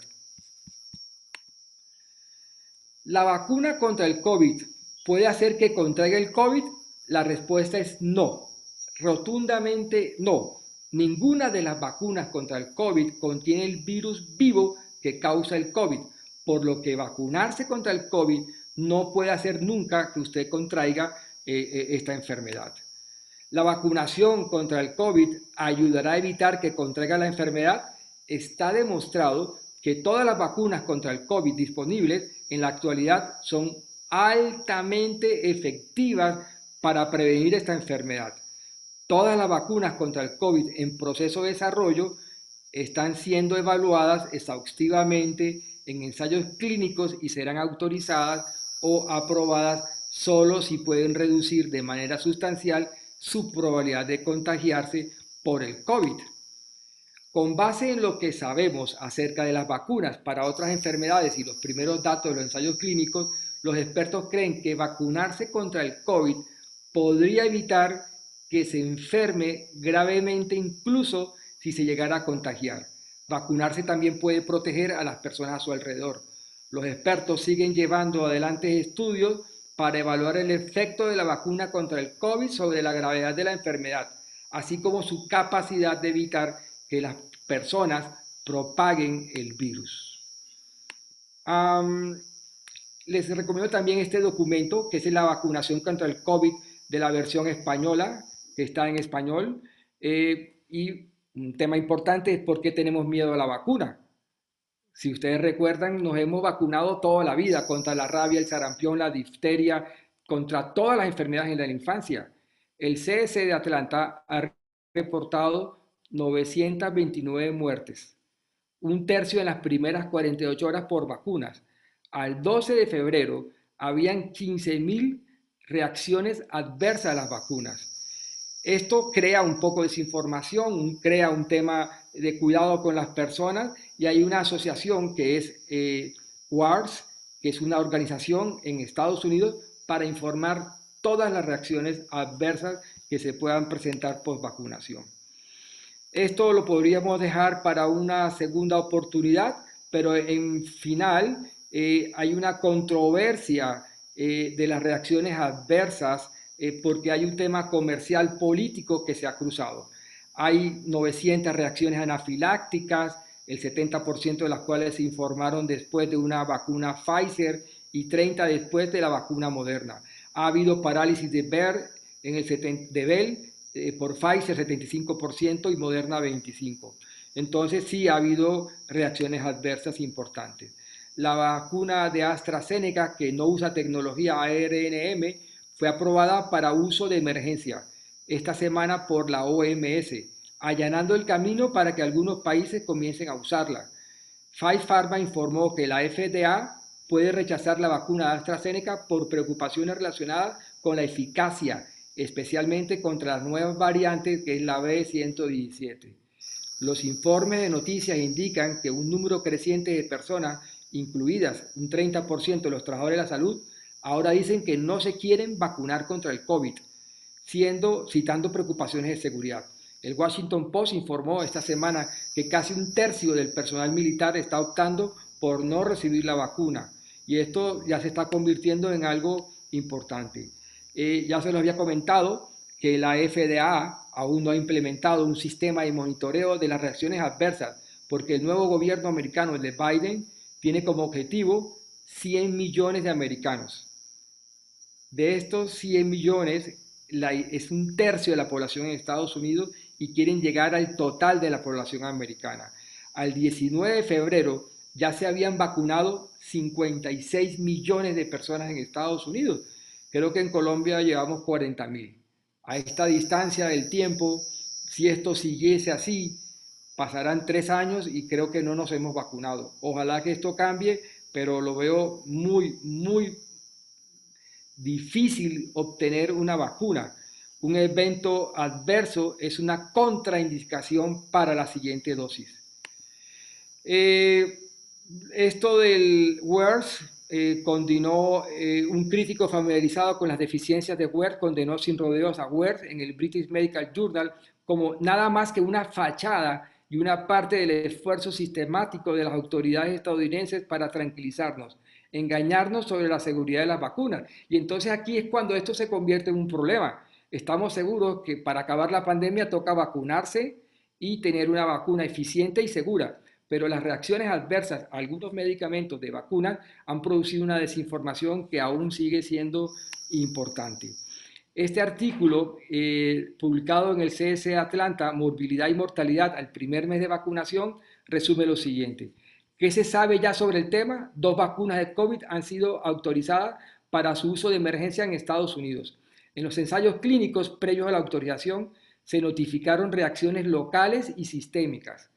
¿La vacuna contra el COVID puede hacer que contraiga el COVID? La respuesta es no. Rotundamente no. Ninguna de las vacunas contra el COVID contiene el virus vivo que causa el COVID, por lo que vacunarse contra el COVID no puede hacer nunca que usted contraiga esta enfermedad. La vacunación contra el COVID ayudará a evitar que contraiga la enfermedad. Está demostrado que todas las vacunas contra el COVID disponibles en la actualidad son altamente efectivas para prevenir esta enfermedad. Todas las vacunas contra el COVID en proceso de desarrollo están siendo evaluadas exhaustivamente en ensayos clínicos y serán autorizadas o aprobadas solo si pueden reducir de manera sustancial su probabilidad de contagiarse por el COVID. Con base en lo que sabemos acerca de las vacunas para otras enfermedades y los primeros datos de los ensayos clínicos, los expertos creen que vacunarse contra el COVID podría evitar que se enferme gravemente incluso si se llegara a contagiar. Vacunarse también puede proteger a las personas a su alrededor. Los expertos siguen llevando adelante estudios para evaluar el efecto de la vacuna contra el COVID sobre la gravedad de la enfermedad, así como su capacidad de evitar que las personas propaguen el virus. Les recomiendo también este documento, que es la vacunación contra el COVID de la versión española, que está en español. Y un tema importante es por qué tenemos miedo a la vacuna. Si ustedes recuerdan, nos hemos vacunado toda la vida contra la rabia, el sarampión, la difteria, contra todas las enfermedades en la infancia. El CDC de Atlanta ha reportado 929 muertes, un tercio en las primeras 48 horas por vacunas. Al 12 de febrero habían 15.000 reacciones adversas a las vacunas. Esto crea un poco de desinformación, crea un tema de cuidado con las personas, y hay una asociación que es WARS, que es una organización en Estados Unidos para informar todas las reacciones adversas que se puedan presentar post vacunación. Esto lo podríamos dejar para una segunda oportunidad, pero en final hay una controversia de las reacciones adversas porque hay un tema comercial político que se ha cruzado. Hay 900 reacciones anafilácticas, el 70% de las cuales se informaron después de una vacuna Pfizer y 30 después de la vacuna Moderna. Ha habido parálisis de Bell por Pfizer 75% y Moderna 25%. Entonces sí ha habido reacciones adversas importantes. La vacuna de AstraZeneca, que no usa tecnología ARNM, fue aprobada para uso de emergencia esta semana por la OMS, allanando el camino para que algunos países comiencen a usarla. Pfizer Pharma informó que la FDA puede rechazar la vacuna de AstraZeneca por preocupaciones relacionadas con la eficacia, especialmente contra las nuevas variantes, que es la B117. Los informes de noticias indican que un número creciente de personas, incluidas un 30% de los trabajadores de la salud, ahora dicen que no se quieren vacunar contra el COVID, citando preocupaciones de seguridad. El Washington Post informó esta semana que casi un tercio del personal militar está optando por no recibir la vacuna, y esto ya se está convirtiendo en algo importante. Ya se los había comentado que la FDA aún no ha implementado un sistema de monitoreo de las reacciones adversas, porque el nuevo gobierno americano, el de Biden, tiene como objetivo 100 millones de americanos. De estos 100 millones, es un tercio de la población en Estados Unidos y quieren llegar al total de la población americana. Al 19 de febrero ya se habían vacunado 56 millones de personas en Estados Unidos. Creo que en Colombia llevamos 40.000. A esta distancia del tiempo, si esto siguiese así, pasarán 3 años y creo que no nos hemos vacunado. Ojalá que esto cambie, pero lo veo muy difícil obtener una vacuna. Un evento adverso es una contraindicación para la siguiente dosis. Esto del WERS condenó, un crítico familiarizado con las deficiencias de WERS condenó sin rodeos a WERS en el British Medical Journal como nada más que una fachada y una parte del esfuerzo sistemático de las autoridades estadounidenses para tranquilizarnos, engañarnos sobre la seguridad de las vacunas. Y entonces aquí es cuando esto se convierte en un problema. Estamos seguros que para acabar la pandemia toca vacunarse y tener una vacuna eficiente y segura, pero las reacciones adversas a algunos medicamentos de vacunas han producido una desinformación que aún sigue siendo importante. Este artículo, publicado en el CDC Atlanta, Morbilidad y Mortalidad al primer mes de vacunación, resume lo siguiente. ¿Qué se sabe ya sobre el tema? 2 vacunas de COVID han sido autorizadas para su uso de emergencia en Estados Unidos. En los ensayos clínicos previos a la autorización, se notificaron reacciones locales y sistémicas,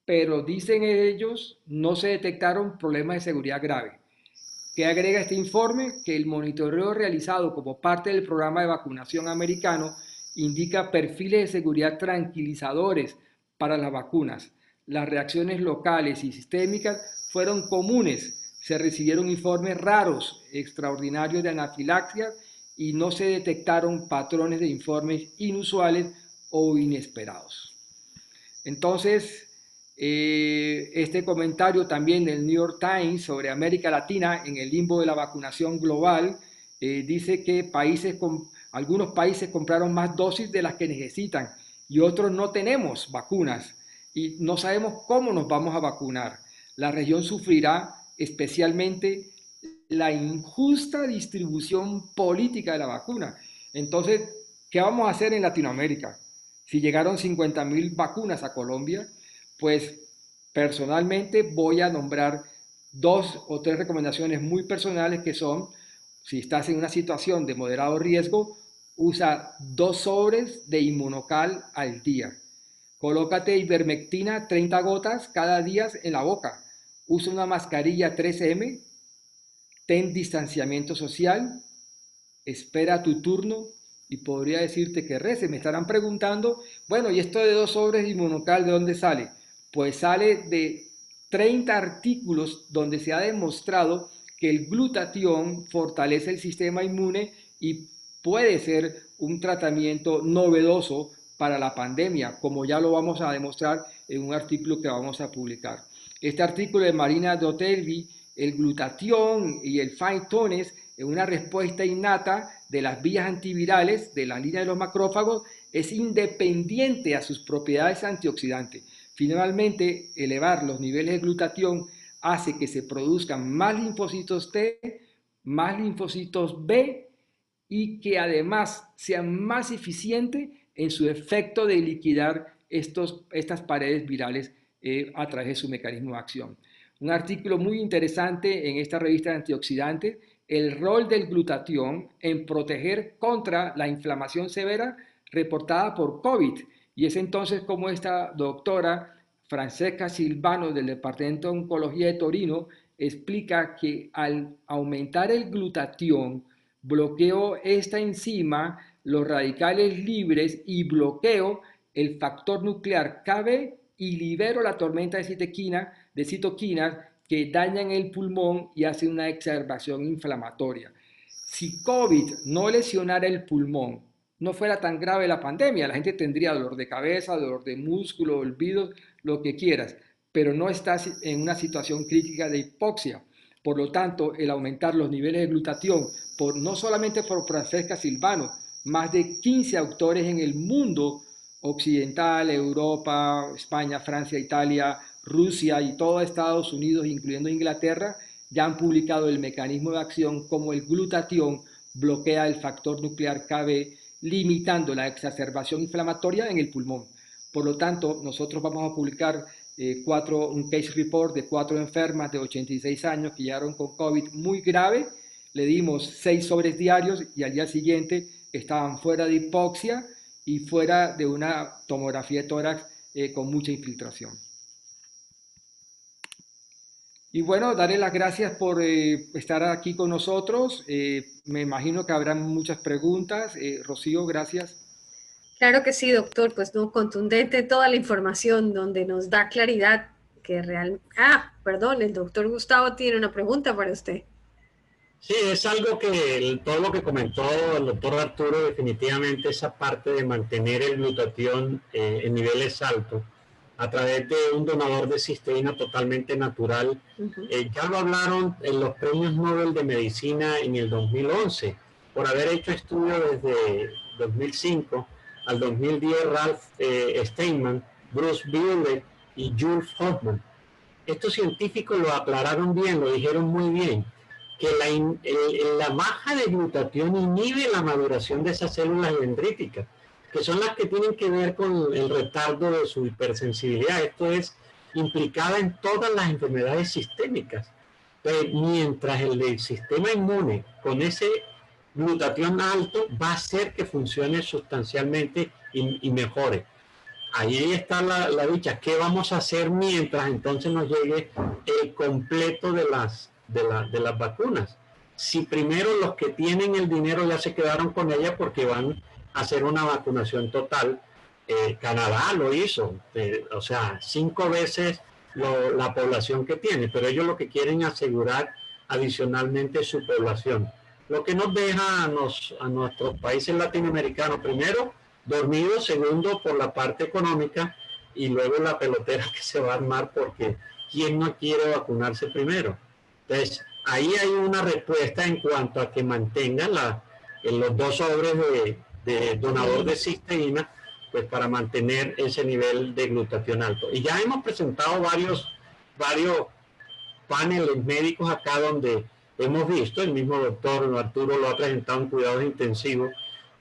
pero dicen ellos no se detectaron problemas de seguridad grave. ¿Qué agrega este informe? Que el monitoreo realizado como parte del programa de vacunación americano indica perfiles de seguridad tranquilizadores para las vacunas. Las reacciones locales y sistémicas fueron comunes. Se recibieron informes raros, extraordinarios de anafilaxia y no se detectaron patrones de informes inusuales o inesperados. Entonces, este comentario también del New York Times sobre América Latina en el limbo de la vacunación global dice que algunos países compraron más dosis de las que necesitan y otros no tenemos vacunas y no sabemos cómo nos vamos a vacunar. La región sufrirá especialmente la injusta distribución política de la vacuna. Entonces, ¿qué vamos a hacer en Latinoamérica? Si llegaron 50,000 vacunas a Colombia, pues personalmente voy a nombrar 2 o 3 recomendaciones muy personales que son, si estás en una situación de moderado riesgo, usa 2 sobres de Inmunocal al día. Colócate ivermectina 30 gotas cada día en la boca. Usa una mascarilla 3M. Ten distanciamiento social. Espera tu turno y podría decirte que rece. Me estarán preguntando, bueno, ¿y esto de 2 sobres de Inmunocal de dónde sale? Pues sale de 30 artículos donde se ha demostrado que el glutatión fortalece el sistema inmune y puede ser un tratamiento novedoso para la pandemia, como ya lo vamos a demostrar en un artículo que vamos a publicar. Este artículo de Marina Dotelvi, el glutatión y el fine-tones en una respuesta innata de las vías antivirales de la línea de los macrófagos, es independiente a sus propiedades antioxidantes. Finalmente, elevar los niveles de glutatión hace que se produzcan más linfocitos T, más linfocitos B y que además sean más eficientes en su efecto de liquidar estas paredes virales a través de su mecanismo de acción. Un artículo muy interesante en esta revista de antioxidantes, el rol del glutatión en proteger contra la inflamación severa reportada por COVID. Y es entonces como esta doctora Francesca Silvano del Departamento de Oncología de Torino explica que al aumentar el glutatión, bloqueo esta enzima, los radicales libres y bloqueo el factor nuclear KB y libero la tormenta de citoquinas que dañan el pulmón y hacen una exacerbación inflamatoria. Si COVID no lesionara el pulmón, no fuera tan grave la pandemia, la gente tendría dolor de cabeza, dolor de músculo, olvidos, lo que quieras, pero no estás en una situación crítica de hipoxia. Por lo tanto, el aumentar los niveles de glutatión, no solamente por Francesca Silvano, más de 15 autores en el mundo occidental, Europa, España, Francia, Italia, Rusia y todo Estados Unidos, incluyendo Inglaterra, ya han publicado el mecanismo de acción como el glutatión bloquea el factor nuclear KB, limitando la exacerbación inflamatoria en el pulmón. Por lo tanto, nosotros vamos a publicar un case report de 4 enfermas de 86 años que llegaron con COVID muy grave. Le dimos 6 sobres diarios y al día siguiente estaban fuera de hipoxia y fuera de una tomografía de tórax con mucha infiltración. Y bueno, darle las gracias por estar aquí con nosotros. Me imagino que habrán muchas preguntas. Rocío, gracias. Claro que sí, doctor, pues no, contundente toda la información donde nos da claridad que realmente... perdón, el doctor Gustavo tiene una pregunta para usted. Sí, es algo que todo lo que comentó el doctor Arturo, definitivamente esa parte de mantener el glutatión en niveles altos a través de un donador de cisteína totalmente natural. Ya lo hablaron en los premios Nobel de Medicina en el 2011, por haber hecho estudios desde 2005 al 2010, Ralph Steinman, Bruce Biolek y Jules Hoffman. Estos científicos lo aclararon bien, lo dijeron muy bien, que la baja de glutatión inhibe la maduración de esas células dendríticas, que son las que tienen que ver con el retardo de su hipersensibilidad. Esto es implicada en todas las enfermedades sistémicas. Pero mientras el del sistema inmune con ese glutatión alto va a hacer que funcione sustancialmente y mejore. Ahí está la dicha. ¿Qué vamos a hacer mientras entonces nos llegue el completo de las vacunas? Si primero los que tienen el dinero ya se quedaron con ella porque van a hacer una vacunación total. Canadá lo hizo, o sea, 5 veces la población que tiene, pero ellos lo que quieren es asegurar adicionalmente su población. Lo que nos deja a nuestros países latinoamericanos, primero, dormidos, segundo, por la parte económica, y luego la pelotera que se va a armar porque ¿quién no quiere vacunarse primero? Entonces, ahí hay una respuesta en cuanto a que mantengan los 2 sobres de donador de cisteína, pues para mantener ese nivel de glutatión alto. Y ya hemos presentado varios paneles médicos acá donde hemos visto, el mismo doctor Arturo lo ha presentado en cuidados intensivos,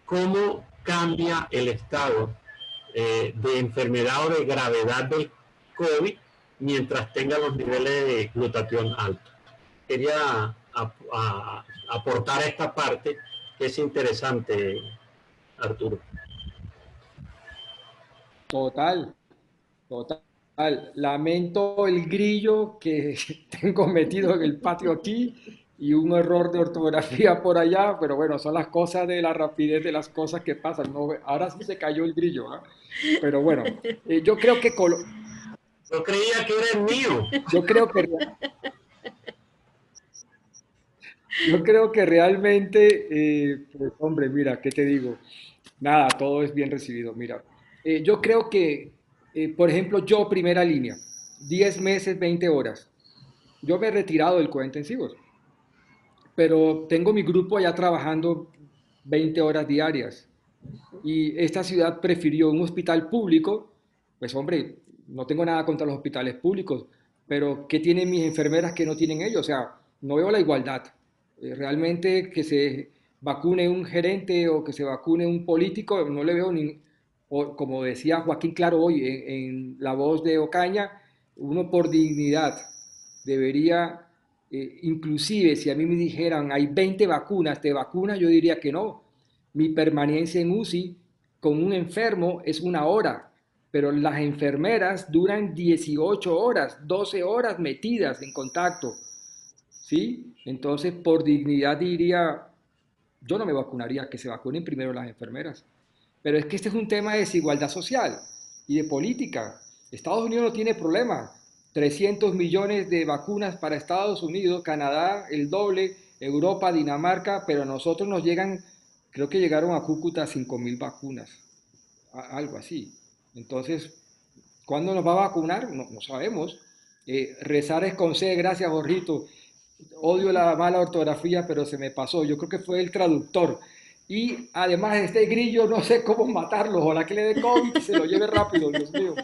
cómo cambia el estado de enfermedad o de gravedad del COVID mientras tenga los niveles de glutatión altos. Quería aportar esta parte que es interesante, Arturo. Total, total. Lamento el grillo que tengo metido en el patio aquí y un error de ortografía por allá, pero bueno, son las cosas de la rapidez de las cosas que pasan. ¿No? Ahora sí se cayó el grillo, ¿eh? Pero bueno, yo creo que... Yo creía que era el mío. Yo creo que realmente, pues, hombre, mira, ¿qué te digo? Nada, todo es bien recibido. Mira, yo creo que, por ejemplo, yo primera línea, 10 meses, 20 horas. Yo me he retirado del cuidado intensivos, pero tengo mi grupo allá trabajando 20 horas diarias. Y esta ciudad prefirió un hospital público, pues hombre, no tengo nada contra los hospitales públicos, pero ¿qué tienen mis enfermeras que no tienen ellos? O sea, no veo la igualdad. Realmente que se vacune un gerente o que se vacune un político, no le veo ni, como decía Joaquín Claro hoy en La Voz de Ocaña, uno por dignidad debería, inclusive si a mí me dijeran hay 20 vacunas, ¿te vacunas? Yo diría que no. Mi permanencia en UCI con un enfermo es 1 hora, pero las enfermeras duran 18 horas, 12 horas metidas en contacto, ¿sí? Entonces, por dignidad diría, yo no me vacunaría, que se vacunen primero las enfermeras. Pero es que este es un tema de desigualdad social y de política. Estados Unidos no tiene problema. 300 millones de vacunas para Estados Unidos, Canadá el doble, Europa, Dinamarca, pero a nosotros nos llegan, creo que llegaron a Cúcuta 5.000 vacunas, algo así. Entonces, ¿cuándo nos va a vacunar? No, no sabemos. Rezar es con C, gracias, Jorrito. Odio la mala ortografía, pero se me pasó. Yo creo que fue el traductor. Y además este grillo, no sé cómo matarlo. Ojalá que le dé COVID y se lo lleve rápido, Dios mío.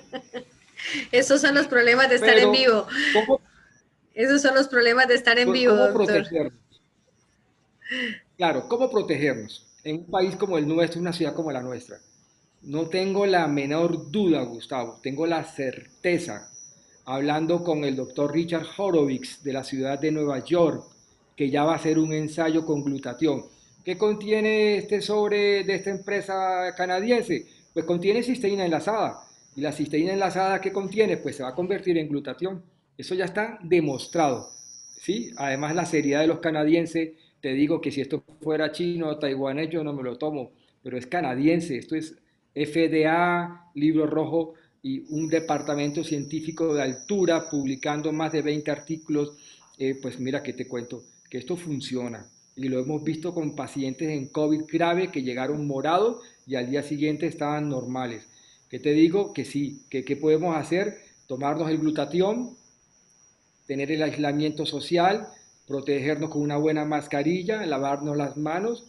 Esos son los problemas de estar en vivo. ¿Cómo, Esos son los problemas de estar en vivo, ¿cómo doctor? protegernos? Claro, ¿cómo protegernos? En un país como el nuestro, una ciudad como la nuestra. No tengo la menor duda, Gustavo. Tengo la certeza, hablando con el doctor Richard Horowitz de la ciudad de Nueva York, que ya va a hacer un ensayo con glutatión. ¿Qué contiene este sobre de esta empresa canadiense? Pues contiene cisteína enlazada. ¿Y la cisteína enlazada qué contiene? Pues se va a convertir en glutatión. Eso ya está demostrado, ¿sí? Además, la seriedad de los canadienses, te digo que si esto fuera chino o taiwanés, yo no me lo tomo, pero es canadiense. Esto es FDA, libro rojo, y un departamento científico de altura publicando más de 20 artículos. Pues mira que te cuento que esto funciona y lo hemos visto con pacientes en COVID grave que llegaron morados y al día siguiente estaban normales. ¿Qué te digo? Que sí, que ¿qué podemos hacer? Tomarnos el glutatión, tener el aislamiento social, protegernos con una buena mascarilla, lavarnos las manos,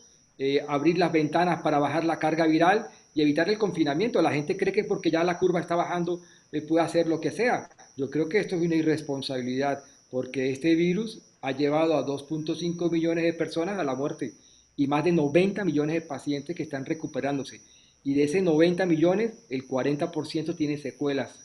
abrir las ventanas para bajar la carga viral y evitar el confinamiento. La gente cree que porque ya la curva está bajando puede hacer lo que sea. Yo creo que esto es una irresponsabilidad porque este virus ha llevado a 2.5 millones de personas a la muerte y más de 90 millones de pacientes que están recuperándose. Y de ese 90 millones, el 40% tiene secuelas.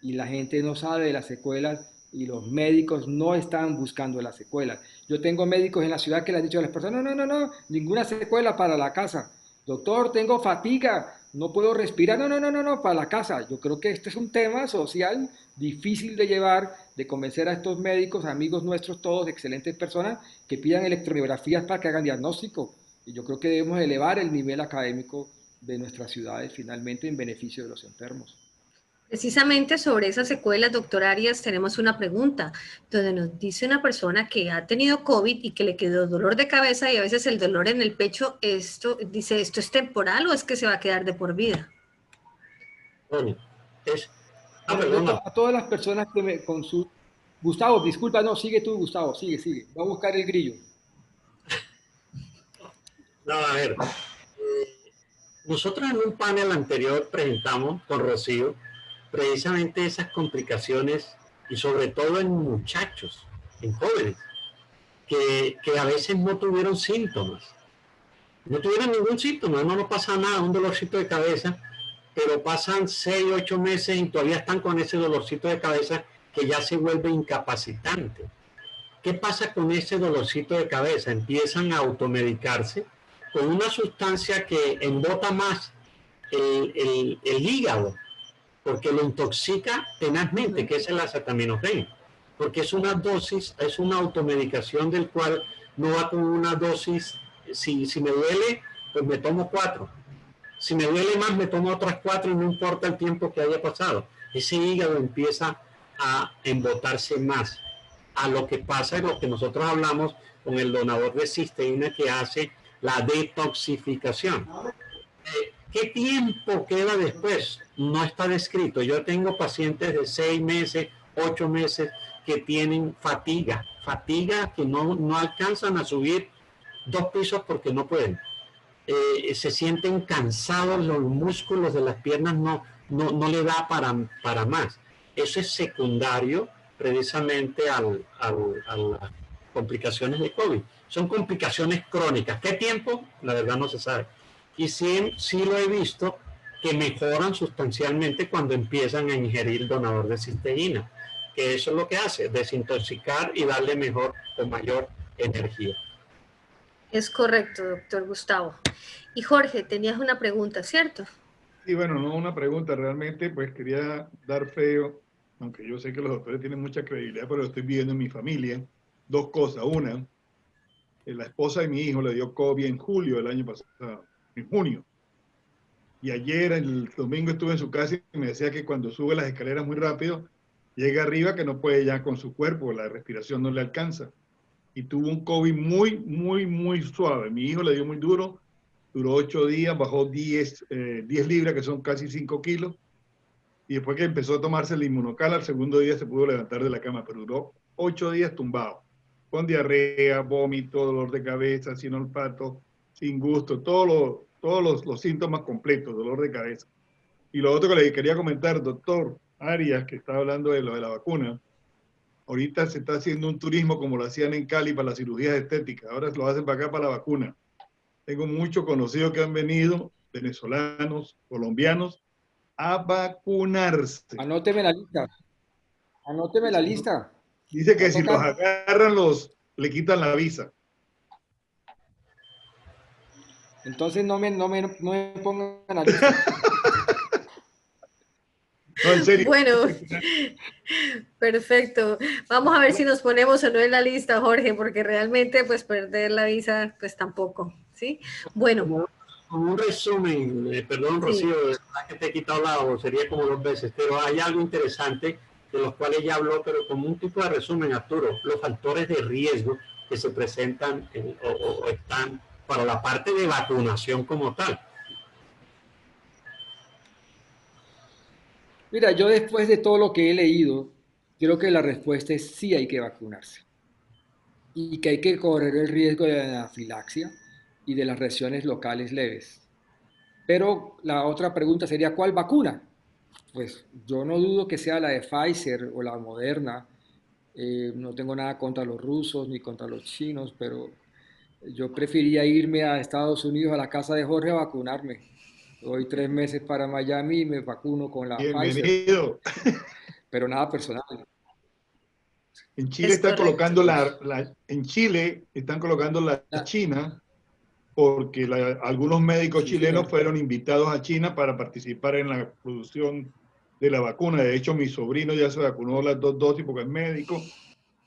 Y la gente no sabe de las secuelas y los médicos no están buscando las secuelas. Yo tengo médicos en la ciudad que le han dicho a las personas, no, ninguna secuela para la casa. Doctor, tengo fatiga, no puedo respirar, no, para la casa. Yo creo que este es un tema social difícil de llevar, de convencer a estos médicos, amigos nuestros, todos excelentes personas, que pidan electromiografías para que hagan diagnóstico. Y yo creo que debemos elevar el nivel académico de nuestras ciudades finalmente en beneficio de los enfermos. Precisamente sobre esas secuelas, doctor Arias, tenemos una pregunta donde nos dice una persona que ha tenido COVID y que le quedó dolor de cabeza y a veces el dolor en el pecho, dice, ¿esto es temporal o es que se va a quedar de por vida? Bueno, es... Bueno, yo a todas las personas que me consultan... Gustavo, disculpa, no, sigue tú, Gustavo, sigue. Va a buscar el grillo. No, a ver, nosotros en un panel anterior presentamos con Rocío precisamente esas complicaciones y sobre todo en muchachos, en jóvenes, que a veces no tuvieron síntomas. No tuvieron ningún síntoma, no pasa nada, un dolorcito de cabeza, pero pasan 6, 8 meses y todavía están con ese dolorcito de cabeza que ya se vuelve incapacitante. ¿Qué pasa con ese dolorcito de cabeza? Empiezan a automedicarse con una sustancia que embota más el hígado, porque lo intoxica tenazmente, que es el acetaminofén, porque es una dosis, es una automedicación del cual no va con una dosis. Si me duele, pues me tomo 4. Si me duele más, me tomo otras 4 y no importa el tiempo que haya pasado. Ese hígado empieza a embotarse más. A lo que pasa es lo que nosotros hablamos con el donador de cisteína que hace la detoxificación. ¿Qué tiempo queda después? No está descrito. Yo tengo pacientes de 6 meses, 8 meses que tienen fatiga que no alcanzan a subir 2 pisos porque no pueden. Se sienten cansados, los músculos de las piernas no le da para más. Eso es secundario precisamente a las complicaciones de COVID. Son complicaciones crónicas. ¿Qué tiempo? La verdad no se sabe. Y sí lo he visto que mejoran sustancialmente cuando empiezan a ingerir donador de cisteína, que eso es lo que hace, desintoxicar y darle mejor o mayor energía. Es correcto, doctor Gustavo. Y Jorge, tenías una pregunta, ¿cierto? Sí, bueno, no una pregunta, realmente pues quería dar fe, aunque yo sé que los doctores tienen mucha credibilidad, pero lo estoy viendo en mi familia, 2 cosas. Una, la esposa de mi hijo le dio COVID en julio del año pasado, en junio. Y ayer, el domingo, estuve en su casa y me decía que cuando sube las escaleras muy rápido, llega arriba que no puede ya con su cuerpo, la respiración no le alcanza. Y tuvo un COVID muy suave. Mi hijo le dio muy duro, duró 8 días, bajó 10 libras, que son casi 5 kilos. Y después que empezó a tomarse el inmunocal, al segundo día se pudo levantar de la cama, pero duró 8 días tumbado, con diarrea, vómito, dolor de cabeza, sin olfato, sin gusto, todos los síntomas completos, dolor de cabeza. Y lo otro que le quería comentar, doctor Arias, que está hablando de lo de la vacuna, ahorita se está haciendo un turismo como lo hacían en Cali para las cirugías estéticas, ahora lo hacen para acá para la vacuna. Tengo muchos conocidos que han venido, venezolanos, colombianos, a vacunarse. Anóteme la lista. Anóteme la lista. Dice que si los agarran, le quitan la visa. Entonces no me pongan la lista. No, en serio. Bueno, perfecto. Vamos a ver si nos ponemos o no en la lista, Jorge, porque realmente pues perder la visa pues tampoco, ¿sí? Bueno. Como un resumen, perdón Rocío, sí, que te he quitado la voz, sería como 2 veces, pero hay algo interesante de los cuales ya habló, pero como un tipo de resumen, Arturo, los factores de riesgo que se presentan o están para la parte de vacunación como tal. Mira, yo después de todo lo que he leído, creo que la respuesta es sí hay que vacunarse y que hay que correr el riesgo de anafilaxia y de las reacciones locales leves. Pero la otra pregunta sería, ¿cuál vacuna? Pues yo no dudo que sea la de Pfizer o la Moderna. No tengo nada contra los rusos ni contra los chinos, pero yo preferiría irme a Estados Unidos, a la casa de Jorge, a vacunarme. Voy 3 meses para Miami y me vacuno con la Bienvenido. Pfizer. Pero nada personal. En Chile están colocando en Chile están colocando la China porque algunos médicos chilenos fueron invitados a China para participar en la producción de la vacuna. De hecho, mi sobrino ya se vacunó las 2 dosis porque es médico,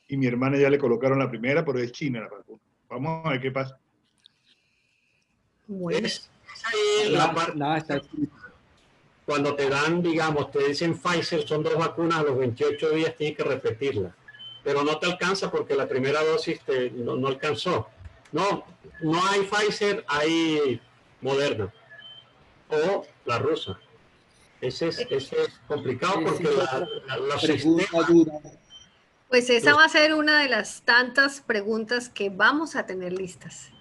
y mi hermana ya le colocaron la primera, pero es China la vacuna. Vamos a ver qué pasa. Bueno. Es ahí la parte. Nada está escrito. Cuando te dan, digamos, te dicen Pfizer, son 2 vacunas, a los 28 días tienes que repetirla. Pero no te alcanza porque la primera dosis no alcanzó. No hay Pfizer, hay Moderna o la rusa. Ese es complicado porque los sistemas... Pues esa va a ser una de las tantas preguntas que vamos a tener listas.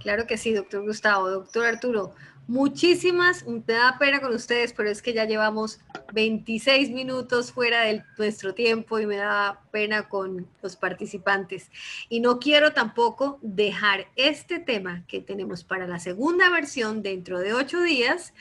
Claro que sí, doctor Gustavo. Doctor Arturo, muchísimas, me da pena con ustedes, pero es que ya llevamos 26 minutos fuera de nuestro tiempo y me da pena con los participantes. Y no quiero tampoco dejar este tema que tenemos para la segunda versión dentro de 8 días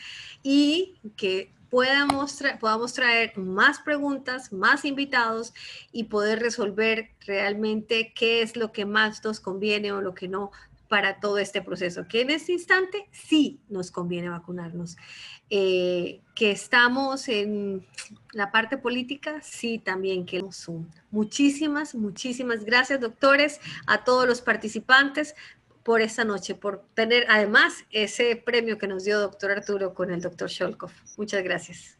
y que podamos traer más preguntas, más invitados y poder resolver realmente qué es lo que más nos conviene o lo que no para todo este proceso, que en este instante sí nos conviene vacunarnos. Que estamos en la parte política, sí también queremos Zoom. Muchísimas gracias, doctores, a todos los participantes por esta noche, por tener además ese premio que nos dio doctor Arturo con el doctor Sholkov. Muchas gracias.